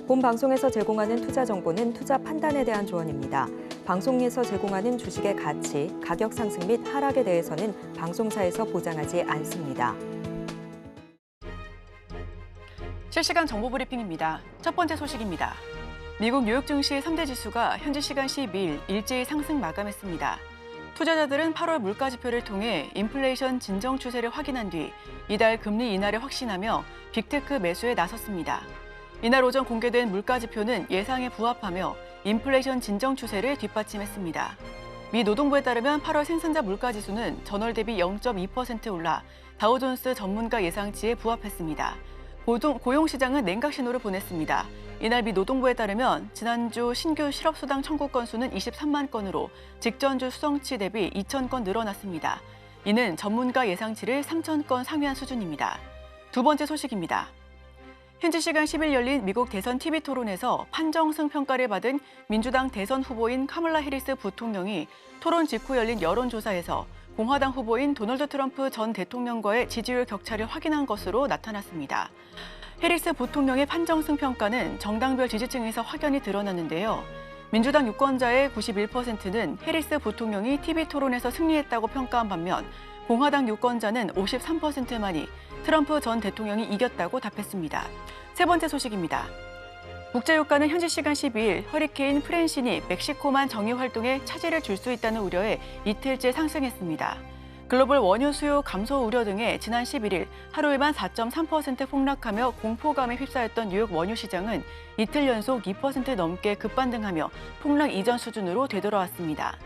본 방송에서 제공하는 투자 정보는 투자 판단에 대한 조언입니다. 방송에서 제공하는 주식의 가치, 가격 상승 및 하락에 대해서는 방송사에서 보장하지 않습니다. 실시간 정보 브리핑입니다. 첫 번째 소식입니다. 미국 뉴욕 증시 3대 지수가 현지 시간 12일 일제히 상승 마감했습니다. 투자자들은 8월 물가 지표를 통해 인플레이션 진정 추세를 확인한 뒤 이달 금리 인하를 확신하며 빅테크 매수에 나섰습니다. 이날 오전 공개된 물가 지표는 예상에 부합하며 인플레이션 진정 추세를 뒷받침했습니다. 미 노동부에 따르면 8월 생산자 물가 지수는 전월 대비 0.2% 올라 다우존스 전문가 예상치에 부합했습니다. 고용시장은 냉각 신호를 보냈습니다. 이날 미 노동부에 따르면 지난주 신규 실업수당 청구 건수는 23만 건으로 직전주 수성치 대비 2,000건 늘어났습니다. 이는 전문가 예상치를 3,000건 상회한 수준입니다. 두 번째 소식입니다. 현지 시간 10일 열린 미국 대선 TV 토론에서 판정승 평가를 받은 민주당 대선 후보인 카멀라 해리스 부통령이 토론 직후 열린 여론조사에서 공화당 후보인 도널드 트럼프 전 대통령과의 지지율 격차를 확인한 것으로 나타났습니다. 해리스 부통령의 판정승 평가는 정당별 지지층에서 확연히 드러났는데요. 민주당 유권자의 91%는 해리스 부통령이 TV 토론에서 승리했다고 평가한 반면 공화당 유권자는 53%만이 트럼프 전 대통령이 이겼다고 답했습니다. 세 번째 소식입니다. 국제유가는 현지 시간 12일 허리케인 프랜신이 멕시코만 정유 활동에 차질을 줄 수 있다는 우려에 이틀째 상승했습니다. 글로벌 원유 수요 감소 우려 등에 지난 11일 하루에만 4.3% 폭락하며 공포감에 휩싸였던 뉴욕 원유 시장은 이틀 연속 2% 넘게 급반등하며 폭락 이전 수준으로 되돌아왔습니다.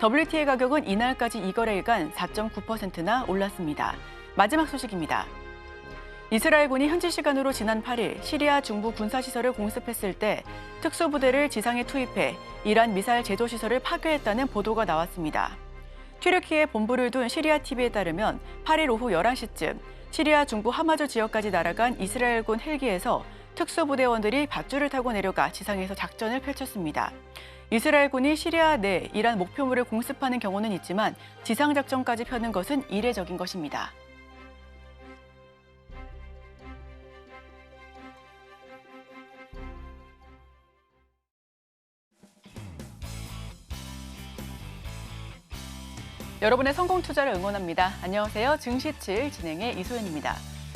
WTI 가격은 이날까지 2거래일간 4.9%나 올랐습니다. 마지막 소식입니다. 이스라엘군이 현지 시간으로 지난 8일 시리아 중부 군사시설을 공습했을 때 특수부대를 지상에 투입해 이란 미사일 제조시설을 파괴했다는 보도가 나왔습니다. 튀르키예 본부를 둔 시리아 TV에 따르면 8일 오후 11시쯤 시리아 중부 하마주 지역까지 날아간 이스라엘군 헬기에서 특수부대원들이 밧줄을 타고 내려가 지상에서 작전을 펼쳤습니다. 이스라엘군이 시리아 내 이란 목표물을 공습하는 경우는 있지만 지상작전까지 펴는 것은 이례적인 것입니다. 여러분의 성공 투자를 응원합니다. 안녕하세요. 증시7 진행의 이소연입니다.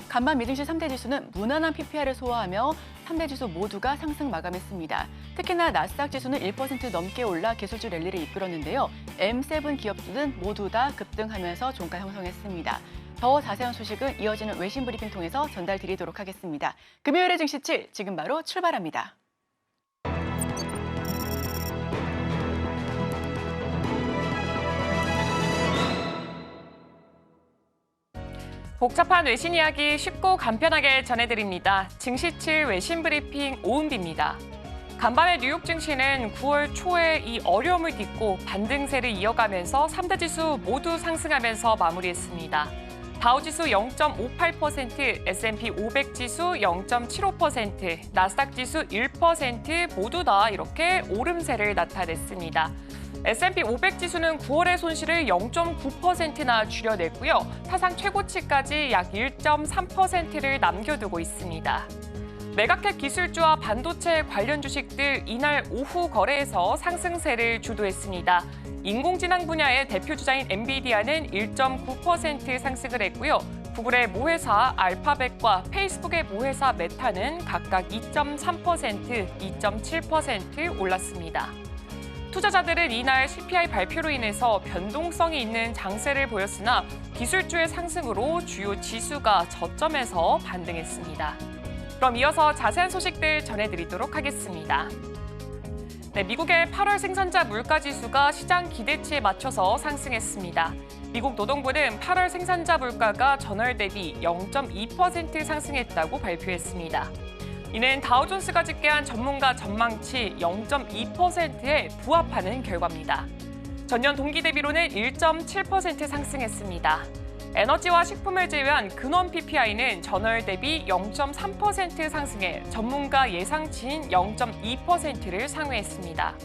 간밤 미증시 3대 지수는 무난한 PPR을 소화하며 3대 지수 모두가 상승 마감했습니다. 특히나 나스닥 지수는 1% 넘게 올라 기술주 랠리를 이끌었는데요. M7 기업주는 모두 다 급등하면서 종가 형성했습니다. 더 자세한 소식은 이어지는 외신 브리핑 통해서 전달드리도록 하겠습니다. 금요일의 증시7 지금 바로 출발합니다. 복잡한 외신 이야기 쉽고 간편하게 전해드립니다. 증시7 외신 브리핑 오은비입니다. 간밤의 뉴욕 증시는 9월 초에 이 어려움을 딛고 반등세를 이어가면서 3대 지수 모두 상승하면서 마무리했습니다. 다우지수 0.58%, S&P 500 지수 0.75%, 나스닥 지수 1% 모두 다 이렇게 오름세를 나타냈습니다. S&P 500 지수는 9월의 손실을 0.9%나 줄여냈고요. 사상 최고치까지 약 1.3%를 남겨두고 있습니다. 메가캡 기술주와 반도체 관련 주식들 이날 오후 거래에서 상승세를 주도했습니다. 인공지능 분야의 대표 주자인 엔비디아는 1.9% 상승을 했고요. 구글의 모회사 알파벳과 페이스북의 모회사 메타는 각각 2.3%, 2.7% 올랐습니다. 투자자들은 이날 CPI 발표로 인해서 변동성이 있는 장세를 보였으나 기술주의 상승으로 주요 지수가 저점에서 반등했습니다. 그럼 이어서 자세한 소식들 전해드리도록 하겠습니다. 네, 미국의 8월 생산자 물가지수가 시장 기대치에 맞춰서 상승했습니다. 미국 노동부는 8월 생산자 물가가 전월 대비 0.2% 상승했다고 발표했습니다. 이는 다우존스가 집계한 전문가 전망치 0.2%에 부합하는 결과입니다. 전년 동기 대비로는 1.7% 상승했습니다. 에너지와 식품을 제외한 근원 PPI는 전월 대비 0.3% 상승해 전문가 예상치인 0.2%를 상회했습니다.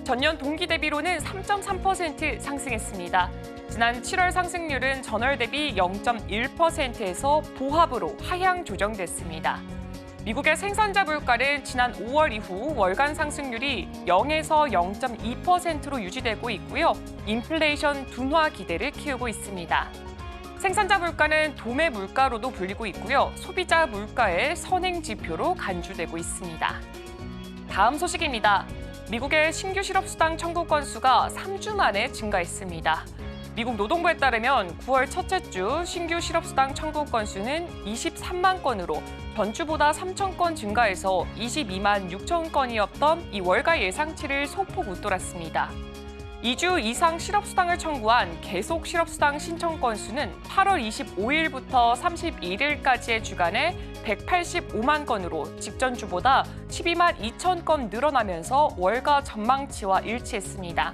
전년 동기 대비로는 3.3% 상승했습니다. 지난 7월 상승률은 전월 대비 0.1%에서 보합으로 하향 조정됐습니다. 미국의 생산자 물가는 지난 5월 이후 월간 상승률이 0에서 0.2%로 유지되고 있고요. 인플레이션 둔화 기대를 키우고 있습니다. 생산자 물가는 도매 물가로도 불리고 있고요. 소비자 물가의 선행 지표로 간주되고 있습니다. 다음 소식입니다. 미국의 신규 실업수당 청구 건수가 3주 만에 증가했습니다. 미국 노동부에 따르면 9월 첫째 주 신규 실업수당 청구 건수는 23만 건으로 전주보다 3천 건 증가해서 22만 6천 건이었던 이 월가 예상치를 소폭 웃돌았습니다. 2주 이상 실업수당을 청구한 계속 실업수당 신청 건수는 8월 25일부터 31일까지의 주간에 185만 건으로 직전 주보다 12만 2천 건 늘어나면서 월가 전망치와 일치했습니다.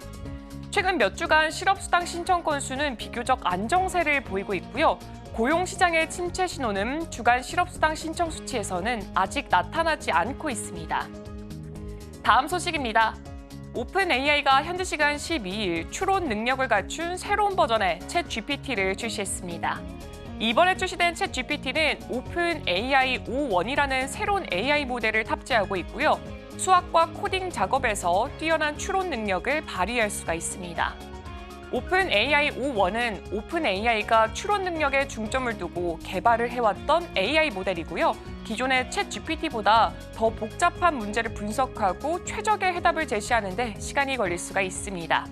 최근 몇 주간 실업수당 신청 건수는 비교적 안정세를 보이고 있고요. 고용시장의 침체 신호는 주간 실업수당 신청 수치에서는 아직 나타나지 않고 있습니다. 다음 소식입니다. 오픈 AI가 현지 시간 12일 추론 능력을 갖춘 새로운 버전의 챗 GPT를 출시했습니다. 이번에 출시된 챗 GPT는 오픈 AI 5.1이라는 새로운 AI 모델을 탑재하고 있고요. 수학과 코딩 작업에서 뛰어난 추론 능력을 발휘할 수가 있습니다. 오픈 AI 5.1은 오픈 AI가 추론 능력에 중점을 두고 개발을 해왔던 AI 모델이고요. 기존의 챗 GPT보다 더 복잡한 문제를 분석하고 최적의 해답을 제시하는 데 시간이 걸릴 수가 있습니다.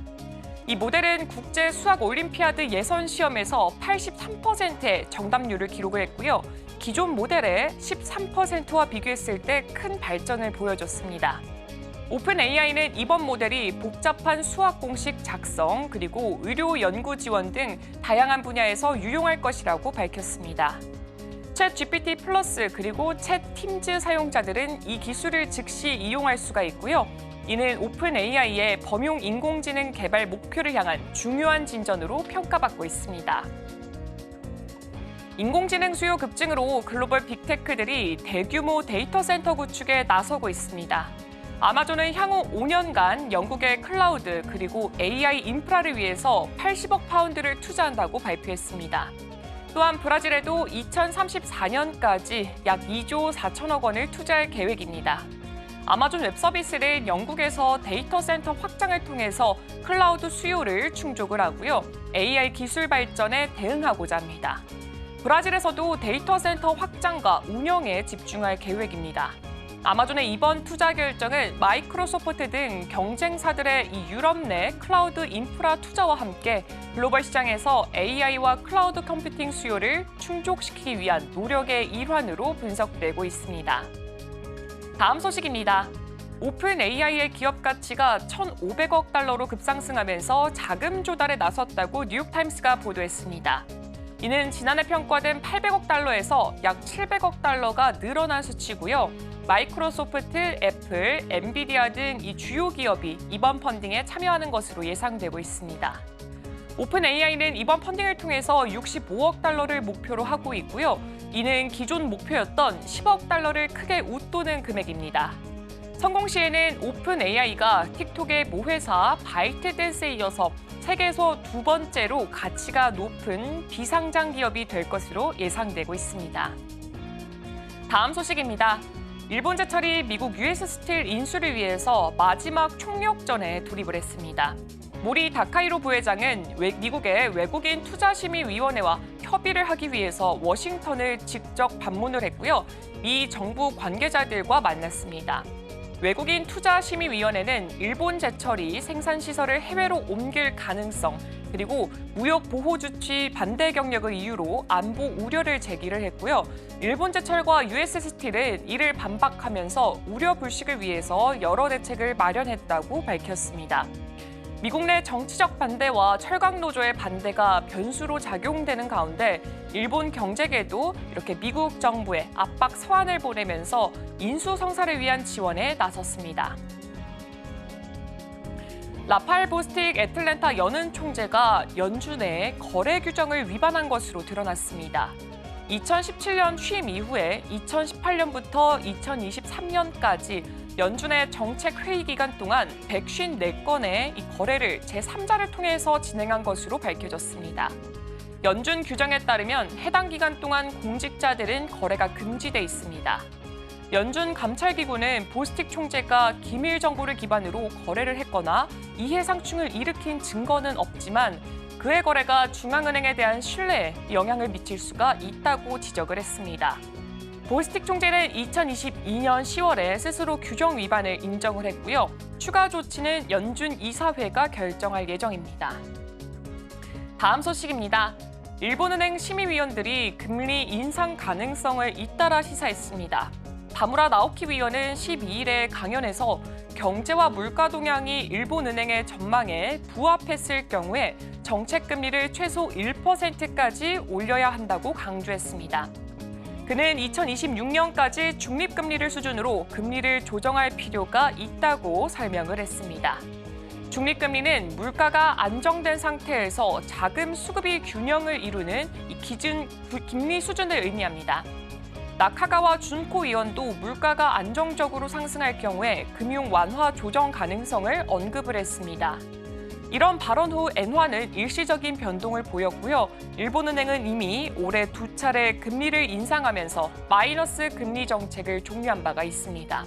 이 모델은 국제 수학 올림피아드 예선 시험에서 83%의 정답률을 기록을 했고요. 기존 모델의 13%와 비교했을 때 큰 발전을 보여줬습니다. 오픈 AI는 이번 모델이 복잡한 수학 공식 작성 그리고 의료 연구 지원 등 다양한 분야에서 유용할 것이라고 밝혔습니다. 챗 GPT 플러스 그리고 챗 팀즈 사용자들은 이 기술을 즉시 이용할 수가 있고요. 이는 오픈 AI의 범용 인공지능 개발 목표를 향한 중요한 진전으로 평가받고 있습니다. 인공지능 수요 급증으로 글로벌 빅테크들이 대규모 데이터 센터 구축에 나서고 있습니다. 아마존은 향후 5년간 영국의 클라우드 그리고 AI 인프라를 위해서 80억 파운드를 투자한다고 발표했습니다. 또한 브라질에도 2034년까지 약 2조 4천억 원을 투자할 계획입니다. 아마존 웹 서비스는 영국에서 데이터 센터 확장을 통해서 클라우드 수요를 충족을 하고요. AI 기술 발전에 대응하고자 합니다. 브라질에서도 데이터 센터 확장과 운영에 집중할 계획입니다. 아마존의 이번 투자 결정은 마이크로소프트 등 경쟁사들의 이 유럽 내 클라우드 인프라 투자와 함께 글로벌 시장에서 AI와 클라우드 컴퓨팅 수요를 충족시키기 위한 노력의 일환으로 분석되고 있습니다. 다음 소식입니다. 오픈 AI의 기업 가치가 1,500억 달러로 급상승하면서 자금 조달에 나섰다고 뉴욕타임스가 보도했습니다. 이는 지난해 평가된 800억 달러에서 약 700억 달러가 늘어난 수치고요. 마이크로소프트, 애플, 엔비디아 등 이 주요 기업이 이번 펀딩에 참여하는 것으로 예상되고 있습니다. 오픈 AI는 이번 펀딩을 통해서 65억 달러를 목표로 하고 있고요. 이는 기존 목표였던 10억 달러를 크게 웃도는 금액입니다. 성공 시에는 오픈 AI가 틱톡의 모회사 바이트댄스에 이어서 세계에서 두 번째로 가치가 높은 비상장 기업이 될 것으로 예상되고 있습니다. 다음 소식입니다. 일본 제철이 미국 US 스틸 인수를 위해서 마지막 총력전에 돌입을 했습니다. 모리 다카이로 부회장은 미국의 외국인 투자심의위원회와 협의를 하기 위해서 워싱턴을 직접 방문을 했고요. 미 정부 관계자들과 만났습니다. 외국인 투자심의위원회는 일본 제철이 생산시설을 해외로 옮길 가능성, 그리고 무역 보호 조치 반대 경력을 이유로 안보 우려를 제기를 했고요. 일본 제철과 US 스틸은 이를 반박하면서 우려 불식을 위해서 여러 대책을 마련했다고 밝혔습니다. 미국 내 정치적 반대와 철강 노조의 반대가 변수로 작용되는 가운데 일본 경제계도 이렇게 미국 정부에 압박 서한을 보내면서 인수 성사를 위한 지원에 나섰습니다. 라파엘 보스틱 애틀랜타 연은 총재가 연주 내 거래 규정을 위반한 것으로 드러났습니다. 2017년 취임 이후에 2018년부터 2023년까지 연준의 정책 회의 기간 동안 154건의 이 거래를 제3자를 통해서 진행한 것으로 밝혀졌습니다. 연준 규정에 따르면 해당 기간 동안 공직자들은 거래가 금지돼 있습니다. 연준 감찰기구는 보스틱 총재가 기밀 정보를 기반으로 거래를 했거나 이해상충을 일으킨 증거는 없지만 그의 거래가 중앙은행에 대한 신뢰에 영향을 미칠 수가 있다고 지적을 했습니다. 보스틱 총재는 2022년 10월에 스스로 규정 위반을 인정을 했고요. 추가 조치는 연준 이사회가 결정할 예정입니다. 다음 소식입니다. 일본은행 심의위원들이 금리 인상 가능성을 잇따라 시사했습니다. 다무라 나오키 위원은 12일에 강연에서 경제와 물가 동향이 일본은행의 전망에 부합했을 경우에 정책 금리를 최소 1%까지 올려야 한다고 강조했습니다. 그는 2026년까지 중립금리를 수준으로 금리를 조정할 필요가 있다고 설명을 했습니다. 중립금리는 물가가 안정된 상태에서 자금 수급이 균형을 이루는 기준 금리 수준을 의미합니다. 나카가와 준코 의원도 물가가 안정적으로 상승할 경우에 금융 완화 조정 가능성을 언급을 했습니다. 이런 발언 후 엔화는 일시적인 변동을 보였고요. 일본은행은 이미 올해 2차례 금리를 인상하면서 마이너스 금리 정책을 종료한 바가 있습니다.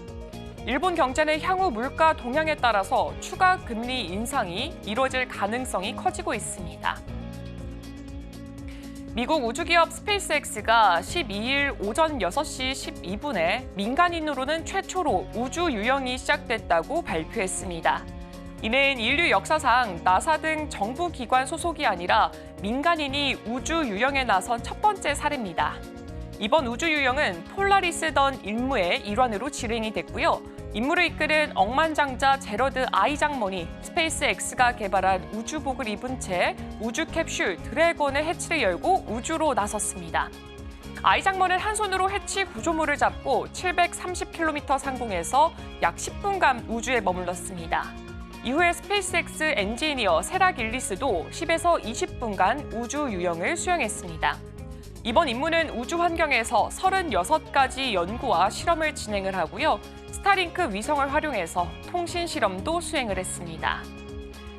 일본 경제는 향후 물가 동향에 따라서 추가 금리 인상이 이뤄질 가능성이 커지고 있습니다. 미국 우주기업 스페이스X가 12일 오전 6시 12분에 민간인으로는 최초로 우주 유영이 시작됐다고 발표했습니다. 이는 인류 역사상 나사 등 정부 기관 소속이 아니라 민간인이 우주 유영에 나선 첫 번째 사례입니다. 이번 우주 유영은 폴라리스던 임무의 일환으로 진행이 됐고요. 임무를 이끄는 억만장자 제러드 아이 장먼이 스페이스X가 개발한 우주복을 입은 채 우주 캡슐 드래곤의 해치를 열고 우주로 나섰습니다. 아이 장먼은 한 손으로 해치 구조물을 잡고 730km 상공에서 약 10분간 우주에 머물렀습니다. 이후에 스페이스X 엔지니어 세라 길리스도 10에서 20분간 우주 유영을 수행했습니다. 이번 임무는 우주 환경에서 36가지 연구와 실험을 진행을 하고요. 스타링크 위성을 활용해서 통신 실험도 수행을 했습니다.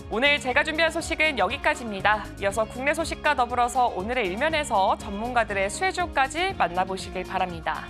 오늘 제가 준비한 소식은 여기까지입니다. 이어서 국내 소식과 더불어서 오늘의 일면에서 전문가들의 수혜주까지 만나보시길 바랍니다.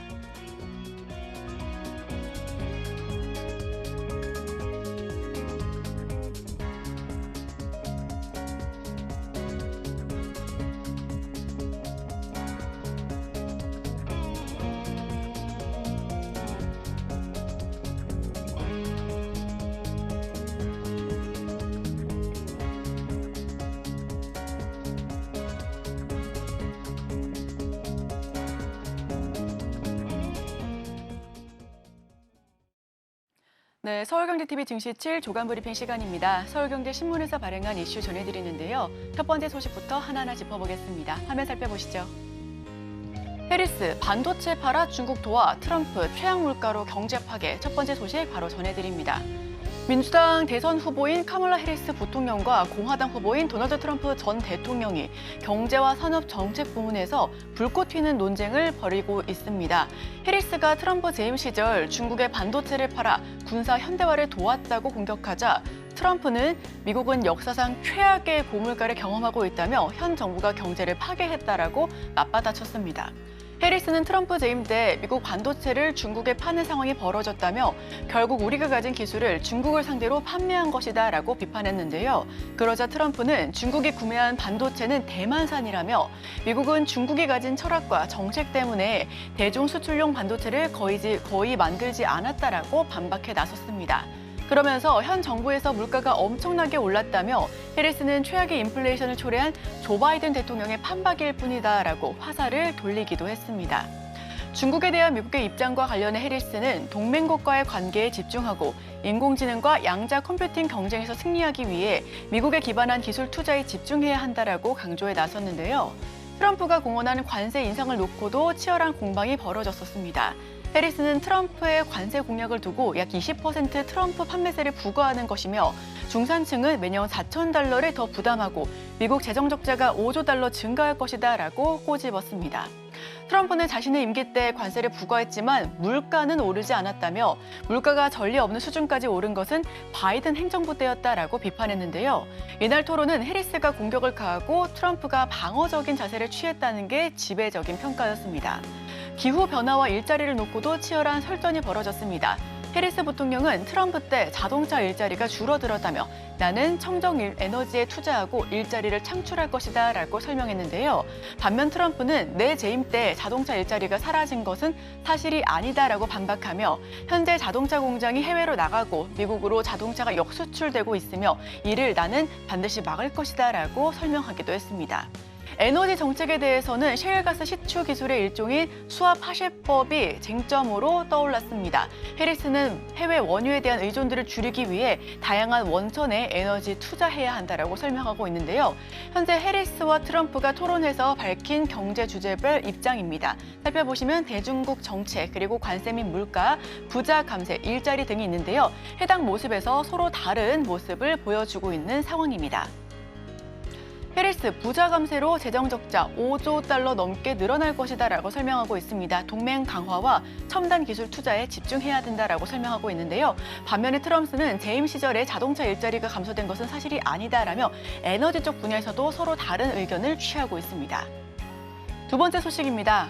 네, 서울경제TV 증시 7 조간 브리핑 시간입니다. 서울경제신문에서 발행한 이슈 전해드리는데요. 첫 번째 소식부터 하나하나 짚어보겠습니다. 화면 살펴보시죠. 해리스, 반도체 팔아 중국 도와 트럼프 최악 물가로 경제 파괴. 첫 번째 소식 바로 전해드립니다. 민주당 대선 후보인 카멀라 해리스 부통령과 공화당 후보인 도널드 트럼프 전 대통령이 경제와 산업 정책 부문에서 불꽃 튀는 논쟁을 벌이고 있습니다. 해리스가 트럼프 재임 시절 중국의 반도체를 팔아 군사 현대화를 도왔다고 공격하자 트럼프는 미국은 역사상 최악의 고물가를 경험하고 있다며 현 정부가 경제를 파괴했다라고 맞받아쳤습니다. 해리스는 트럼프 재임 때 미국 반도체를 중국에 파는 상황이 벌어졌다며 결국 우리가 가진 기술을 중국을 상대로 판매한 것이다라고 비판했는데요. 그러자 트럼프는 중국이 구매한 반도체는 대만산이라며 미국은 중국이 가진 철학과 정책 때문에 대중 수출용 반도체를 거의 만들지 않았다라고 반박해 나섰습니다. 그러면서 현 정부에서 물가가 엄청나게 올랐다며 해리스는 최악의 인플레이션을 초래한 조 바이든 대통령의 판박일 뿐이다라고 화살을 돌리기도 했습니다. 중국에 대한 미국의 입장과 관련해 해리스는 동맹국과의 관계에 집중하고 인공지능과 양자 컴퓨팅 경쟁에서 승리하기 위해 미국에 기반한 기술 투자에 집중해야 한다라고 강조해 나섰는데요. 트럼프가 공언한 관세 인상을 놓고도 치열한 공방이 벌어졌었습니다. 해리스는 트럼프의 관세 공약을 두고 약 20% 트럼프 판매세를 부과하는 것이며 중산층은 매년 $4,000를 더 부담하고 미국 재정 적자가 $5조 증가할 것이다라고 꼬집었습니다. 트럼프는 자신의 임기 때 관세를 부과했지만 물가는 오르지 않았다며 물가가 전례 없는 수준까지 오른 것은 바이든 행정부 때였다라고 비판했는데요. 이날 토론은 해리스가 공격을 가하고 트럼프가 방어적인 자세를 취했다는 게 지배적인 평가였습니다. 기후 변화와 일자리를 놓고도 치열한 설전이 벌어졌습니다. 해리스 부통령은 트럼프 때 자동차 일자리가 줄어들었다며 나는 청정 에너지에 투자하고 일자리를 창출할 것이다 라고 설명했는데요. 반면 트럼프는 내 재임 때 자동차 일자리가 사라진 것은 사실이 아니다라고 반박하며 현재 자동차 공장이 해외로 나가고 미국으로 자동차가 역수출되고 있으며 이를 나는 반드시 막을 것이다 라고 설명하기도 했습니다. 에너지 정책에 대해서는 셰일가스 시추 기술의 일종인 수압 하실법이 쟁점으로 떠올랐습니다. 해리스는 해외 원유에 대한 의존도를 줄이기 위해 다양한 원천에 에너지 투자해야 한다라고 설명하고 있는데요. 현재 해리스와 트럼프가 토론해서 밝힌 경제 주제별 입장입니다. 살펴보시면 대중국 정책, 그리고 관세 및 물가, 부자 감세, 일자리 등이 있는데요. 해당 모습에서 서로 다른 모습을 보여주고 있는 상황입니다. 해리스 부자 감세로 재정 적자 5조 달러 넘게 늘어날 것이다라고 설명하고 있습니다. 동맹 강화와 첨단 기술 투자에 집중해야 된다라고 설명하고 있는데요. 반면에 트럼프는 재임 시절에 자동차 일자리가 감소된 것은 사실이 아니다라며 에너지 쪽 분야에서도 서로 다른 의견을 취하고 있습니다. 두 번째 소식입니다.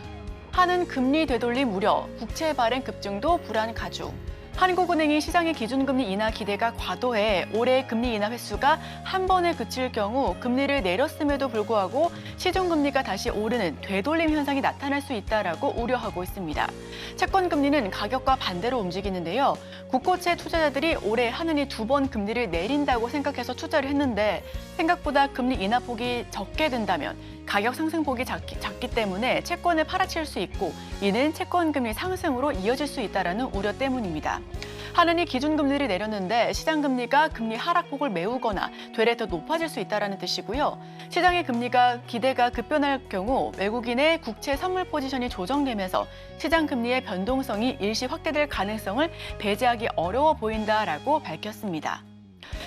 한은 금리 되돌림 우려, 국채 발행 급증도 불안 가중. 한국은행이 시장의 기준금리 인하 기대가 과도해 올해 금리 인하 횟수가 한 번에 그칠 경우 금리를 내렸음에도 불구하고 시중금리가 다시 오르는 되돌림 현상이 나타날 수 있다라고 우려하고 있습니다. 채권금리는 가격과 반대로 움직이는데요. 국고채 투자자들이 올해 한은이 2번 금리를 내린다고 생각해서 투자를 했는데 생각보다 금리 인하폭이 적게 된다면 가격 상승폭이 작기 때문에 채권을 팔아칠 수 있고 이는 채권금리 상승으로 이어질 수 있다는 우려 때문입니다. 한은이 기준금리를 내렸는데 시장금리가 금리 하락폭을 메우거나 되레 더 높아질 수 있다는 뜻이고요. 시장의 기대가 급변할 경우 외국인의 국채 선물 포지션이 조정되면서 시장금리의 변동성이 일시 확대될 가능성을 배제하기 어려워 보인다라고 밝혔습니다.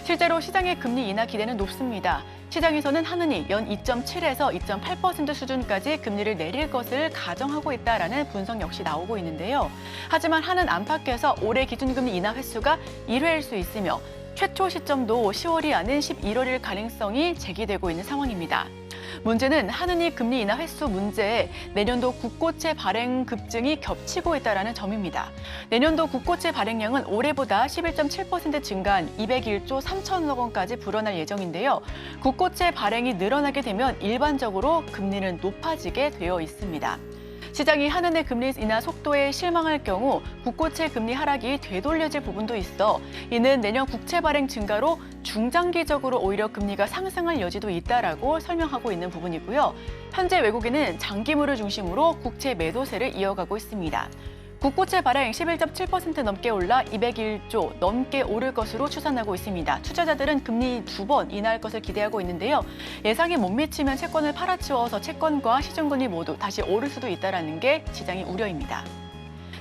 실제로 시장의 금리 인하 기대는 높습니다. 시장에서는 한은이 연 2.7에서 2.8% 수준까지 금리를 내릴 것을 가정하고 있다라는 분석 역시 나오고 있는데요. 하지만 한은 안팎에서 올해 기준금리 인하 횟수가 1회일 수 있으며 최초 시점도 10월이 아닌 11월일 가능성이 제기되고 있는 상황입니다. 문제는 한은이 금리 인하 횟수 문제에 내년도 국고채 발행 급증이 겹치고 있다는 점입니다. 내년도 국고채 발행량은 올해보다 11.7% 증가한 201조 3천억 원까지 불어날 예정인데요. 국고채 발행이 늘어나게 되면 일반적으로 금리는 높아지게 되어 있습니다. 시장이 한은의 금리 인하 속도에 실망할 경우 국고채 금리 하락이 되돌려질 부분도 있어 이는 내년 국채 발행 증가로 중장기적으로 오히려 금리가 상승할 여지도 있다라고 설명하고 있는 부분이고요. 현재 외국인은 장기물을 중심으로 국채 매도세를 이어가고 있습니다. 국고채 발행 11.7% 넘게 올라 201조 넘게 오를 것으로 추산하고 있습니다. 투자자들은 금리 2번 인하할 것을 기대하고 있는데요. 예상에 못 미치면 채권을 팔아치워서 채권과 시중금리 모두 다시 오를 수도 있다는 게 시장의 우려입니다.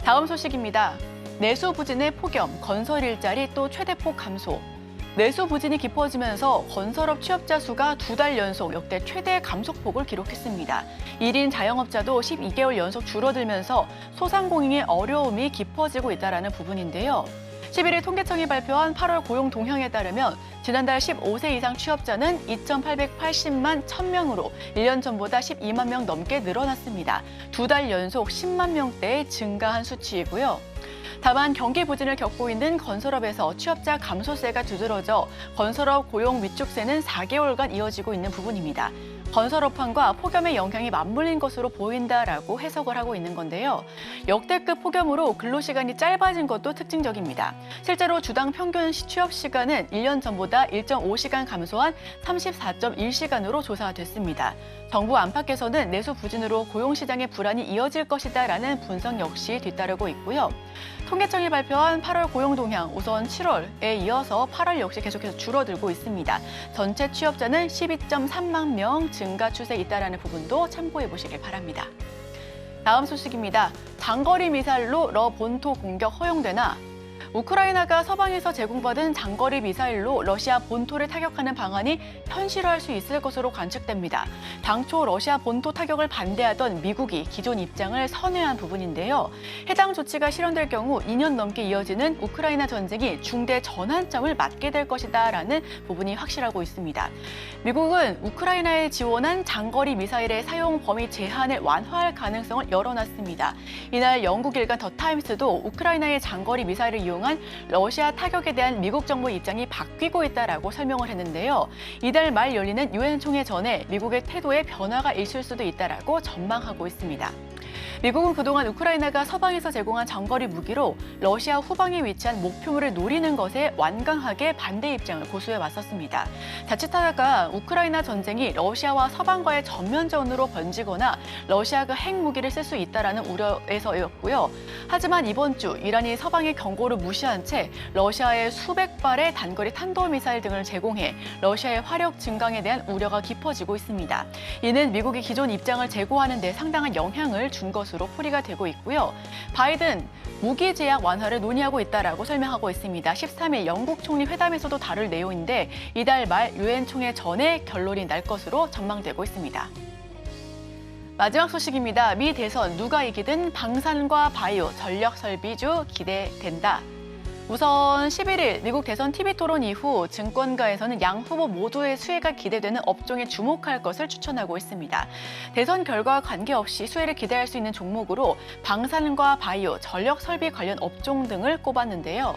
다음 소식입니다. 내수 부진의 폭염, 건설 일자리 또 최대폭 감소. 내수 부진이 깊어지면서 건설업 취업자 수가 2달 연속 역대 최대 감소폭을 기록했습니다. 1인 자영업자도 12개월 연속 줄어들면서 소상공인의 어려움이 깊어지고 있다는 부분인데요. 11일 통계청이 발표한 8월 고용 동향에 따르면 지난달 15세 이상 취업자는 2,880만 1,000명으로 1년 전보다 12만 명 넘게 늘어났습니다. 2달 연속 10만 명대에 증가한 수치이고요. 다만 경기 부진을 겪고 있는 건설업에서 취업자 감소세가 두드러져 건설업 고용 위축세는 4개월간 이어지고 있는 부분입니다. 건설업황과 폭염의 영향이 맞물린 것으로 보인다라고 해석을 하고 있는 건데요. 역대급 폭염으로 근로시간이 짧아진 것도 특징적입니다. 실제로 주당 평균 취업 시간은 1년 전보다 1.5시간 감소한 34.1시간으로 조사됐습니다. 정부 안팎에서는 내수 부진으로 고용시장의 불안이 이어질 것이다라는 분석 역시 뒤따르고 있고요. 통계청이 발표한 8월 고용 동향 우선 7월에 이어서 8월 역시 계속해서 줄어들고 있습니다. 전체 취업자는 12.3만 명 증가 추세에 있다는 부분도 참고해 보시길 바랍니다. 다음 소식입니다. 장거리 미사일로 러 본토 공격 허용되나? 우크라이나가 서방에서 제공받은 장거리 미사일로 러시아 본토를 타격하는 방안이 현실화할 수 있을 것으로 관측됩니다. 당초 러시아 본토 타격을 반대하던 미국이 기존 입장을 선회한 부분인데요. 해당 조치가 실현될 경우 2년 넘게 이어지는 우크라이나 전쟁이 중대 전환점을 맞게 될 것이다라는 부분이 확실하고 있습니다. 미국은 우크라이나에 지원한 장거리 미사일의 사용 범위 제한을 완화할 가능성을 열어놨습니다. 이날 영국 일간 더 타임스도 우크라이나의 장거리 미사일을 이용한 러시아 타격에 대한 미국 정부 입장이 바뀌고 있다라고 설명을 했는데요. 이달 말 열리는 유엔 총회 전에 미국의 태도에 변화가 있을 수도 있다라고 전망하고 있습니다. 미국은 그동안 우크라이나가 서방에서 제공한 장거리 무기로 러시아 후방에 위치한 목표물을 노리는 것에 완강하게 반대 입장을 고수해 왔었습니다. 자칫하다가 우크라이나 전쟁이 러시아와 서방과의 전면전으로 번지거나 러시아가 핵무기를 쓸 수 있다라는 우려에서였고요. 하지만 이번 주 이란이 서방의 경고를 무시한 채 러시아에 수백 발의 단거리 탄도미사일 등을 제공해 러시아의 화력 증강에 대한 우려가 깊어지고 있습니다. 이는 미국이 기존 입장을 재고하는 데 상당한 영향을 준 것으로 풀이가 되고 있고요. 바이든 무기 제약 완화를 논의하고 있다라고 설명하고 있습니다. 13일 영국 총리 회담에서도 다룰 내용인데 이달 말 유엔 총회 전에 결론이 날 것으로 전망되고 있습니다. 마지막 소식입니다. 미 대선 누가 이기든 방산과 바이오, 전력 설비주 기대된다. 우선 11일 미국 대선 TV토론 이후 증권가에서는 양 후보 모두의 수혜가 기대되는 업종에 주목할 것을 추천하고 있습니다. 대선 결과와 관계없이 수혜를 기대할 수 있는 종목으로 방산과 바이오, 전력 설비 관련 업종 등을 꼽았는데요.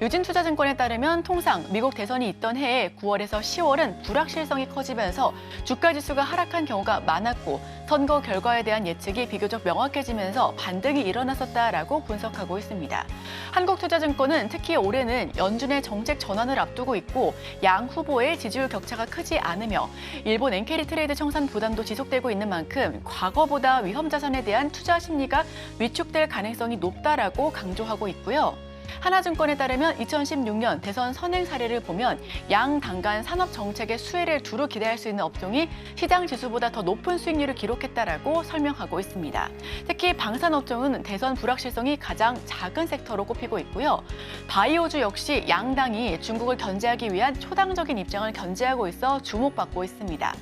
유진투자증권에 따르면 통상 미국 대선이 있던 해에 9월에서 10월은 불확실성이 커지면서 주가지수가 하락한 경우가 많았고 선거 결과에 대한 예측이 비교적 명확해지면서 반등이 일어났었다라고 분석하고 있습니다. 한국투자증권은 특히 올해는 연준의 정책 전환을 앞두고 있고 양 후보의 지지율 격차가 크지 않으며 일본 엔캐리 트레이드 청산 부담도 지속되고 있는 만큼 과거보다 위험 자산에 대한 투자 심리가 위축될 가능성이 높다라고 강조하고 있고요. 하나증권에 따르면 2016년 대선 선행 사례를 보면 양 당간 산업 정책의 수혜를 두루 기대할 수 있는 업종이 시장 지수보다 더 높은 수익률을 기록했다라고 설명하고 있습니다. 특히 방산업종은 대선 불확실성이 가장 작은 섹터로 꼽히고 있고요. 바이오주 역시 양당이 중국을 견제하기 위한 초당적인 입장을 견제하고 있어 주목받고 있습니다.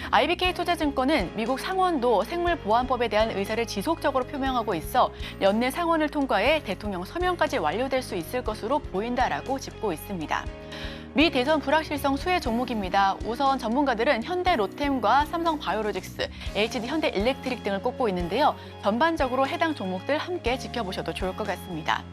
IBK투자증권은 미국 상원도 생물보안법에 대한 의사를 지속적으로 표명하고 있어 연내 상원을 통과해 대통령 서명까지 완료될 수 있을 것으로 보인다라고 짚고 있습니다. 미 대선 불확실성 수혜 종목입니다. 우선 전문가들은 현대 로템과 삼성 바이오로직스, HD 현대 일렉트릭 등을 꼽고 있는데요. 전반적으로 해당 종목들 함께 지켜보셔도 좋을 것 같습니다.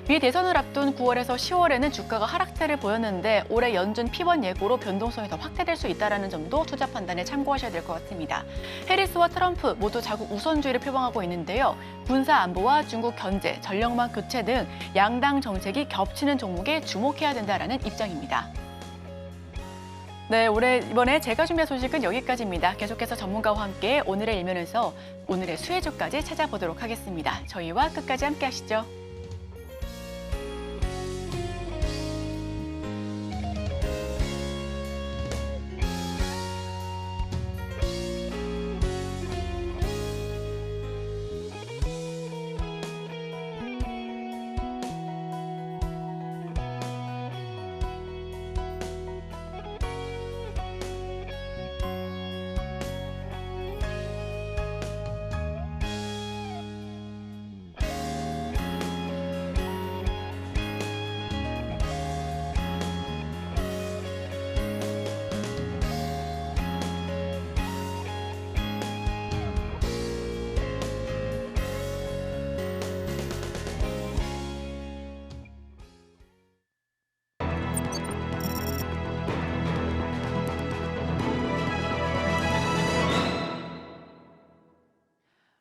미 대선을 앞둔 9월에서 10월에는 주가가 하락세를 보였는데 올해 연준 피번 예고로 변동성이 더 확대될 수 있다는 점도 투자 판단에 참고하셔야 될 것 같습니다. 해리스와 트럼프 모두 자국 우선주의를 표방하고 있는데요. 군사 안보와 중국 견제, 전력망 교체 등 양당 정책이 겹치는 종목에 주목해야 된다는 입장입니다. 네, 이번에 제가 준비한 소식은 여기까지입니다. 계속해서 전문가와 함께 오늘의 일면에서 오늘의 수혜주까지 찾아보도록 하겠습니다. 저희와 끝까지 함께 하시죠.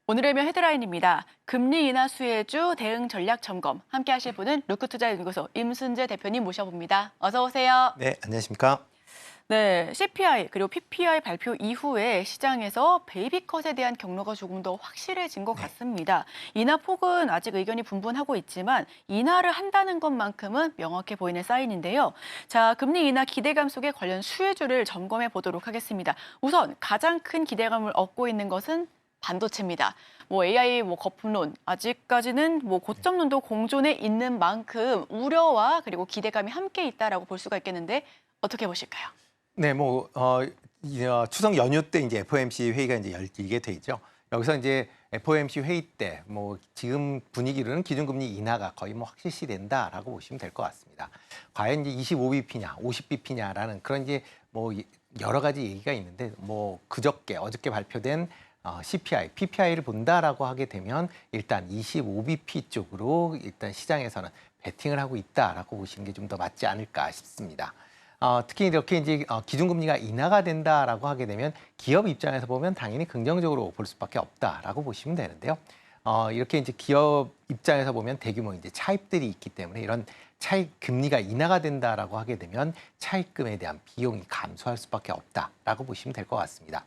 오늘의 면 헤드라인입니다. 금리 인하 수혜주 대응 전략 점검. 함께 하실 분은 루크투자연구소 임순재 대표님 모셔봅니다. 어서 오세요. 네, 안녕하십니까? 네, CPI 그리고 PPI 발표 이후에 시장에서 베이비컷에 대한 경로가 조금 더 확실해진 것 같습니다. 인하 폭은 아직 의견이 분분하고 있지만 인하를 한다는 것만큼은 명확해 보이는 사인인데요. 자, 금리 인하 기대감 속에 관련 수혜주를 점검해 보도록 하겠습니다. 우선 가장 큰 기대감을 얻고 있는 것은 반도체입니다. AI 거품론 아직까지는 고점론도 공존해 있는 만큼 우려와 그리고 기대감이 함께 있다라고 볼 수가 있겠는데 어떻게 보실까요? 네, 추석 연휴 때 이제 FOMC 회의가 이제 열리게 돼 있죠. 여기서 이제 FOMC 회의 때 지금 분위기로는 기준금리 인하가 거의 확실시된다라고 보시면 될 것 같습니다. 과연 이제 25bp냐, 50bp냐라는 그런 이제 여러 가지 얘기가 있는데 어저께 발표된 CPI, PPI를 본다라고 하게 되면 일단 25bp 쪽으로 일단 시장에서는 베팅을 하고 있다라고 보시는 게 좀 더 맞지 않을까 싶습니다. 특히 이렇게 이제 기준금리가 인하가 된다라고 하게 되면 기업 입장에서 보면 당연히 긍정적으로 볼 수밖에 없다라고 보시면 되는데요. 이렇게 이제 기업 입장에서 보면 대규모 이제 차입들이 있기 때문에 이런 차입 금리가 인하가 된다라고 하게 되면 차입금에 대한 비용이 감소할 수밖에 없다라고 보시면 될 것 같습니다.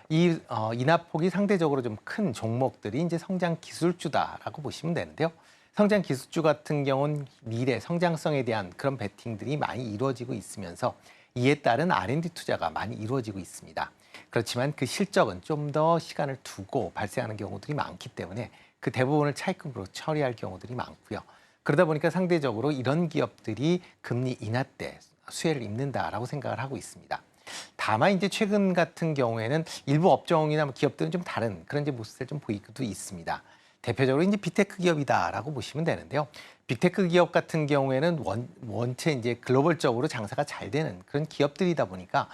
이 인하폭이 상대적으로 좀 큰 종목들이 이제 성장 기술주다라고 보시면 되는데요. 성장 기술주 같은 경우는 미래 성장성에 대한 그런 베팅들이 많이 이루어지고 있으면서 이에 따른 R&D 투자가 많이 이루어지고 있습니다. 그렇지만 그 실적은 좀 더 시간을 두고 발생하는 경우들이 많기 때문에 그 대부분을 차입금으로 처리할 경우들이 많고요. 그러다 보니까 상대적으로 이런 기업들이 금리 인하 때 수혜를 입는다라고 생각을 하고 있습니다. 다만 이제 최근 같은 경우에는 일부 업종이나 기업들은 좀 다른 그런 이제 모습을 좀 보이기도 있습니다. 대표적으로 이제 빅테크 기업이다라고 보시면 되는데요. 빅테크 기업 같은 경우에는 원체 이제 글로벌적으로 장사가 잘 되는 그런 기업들이다 보니까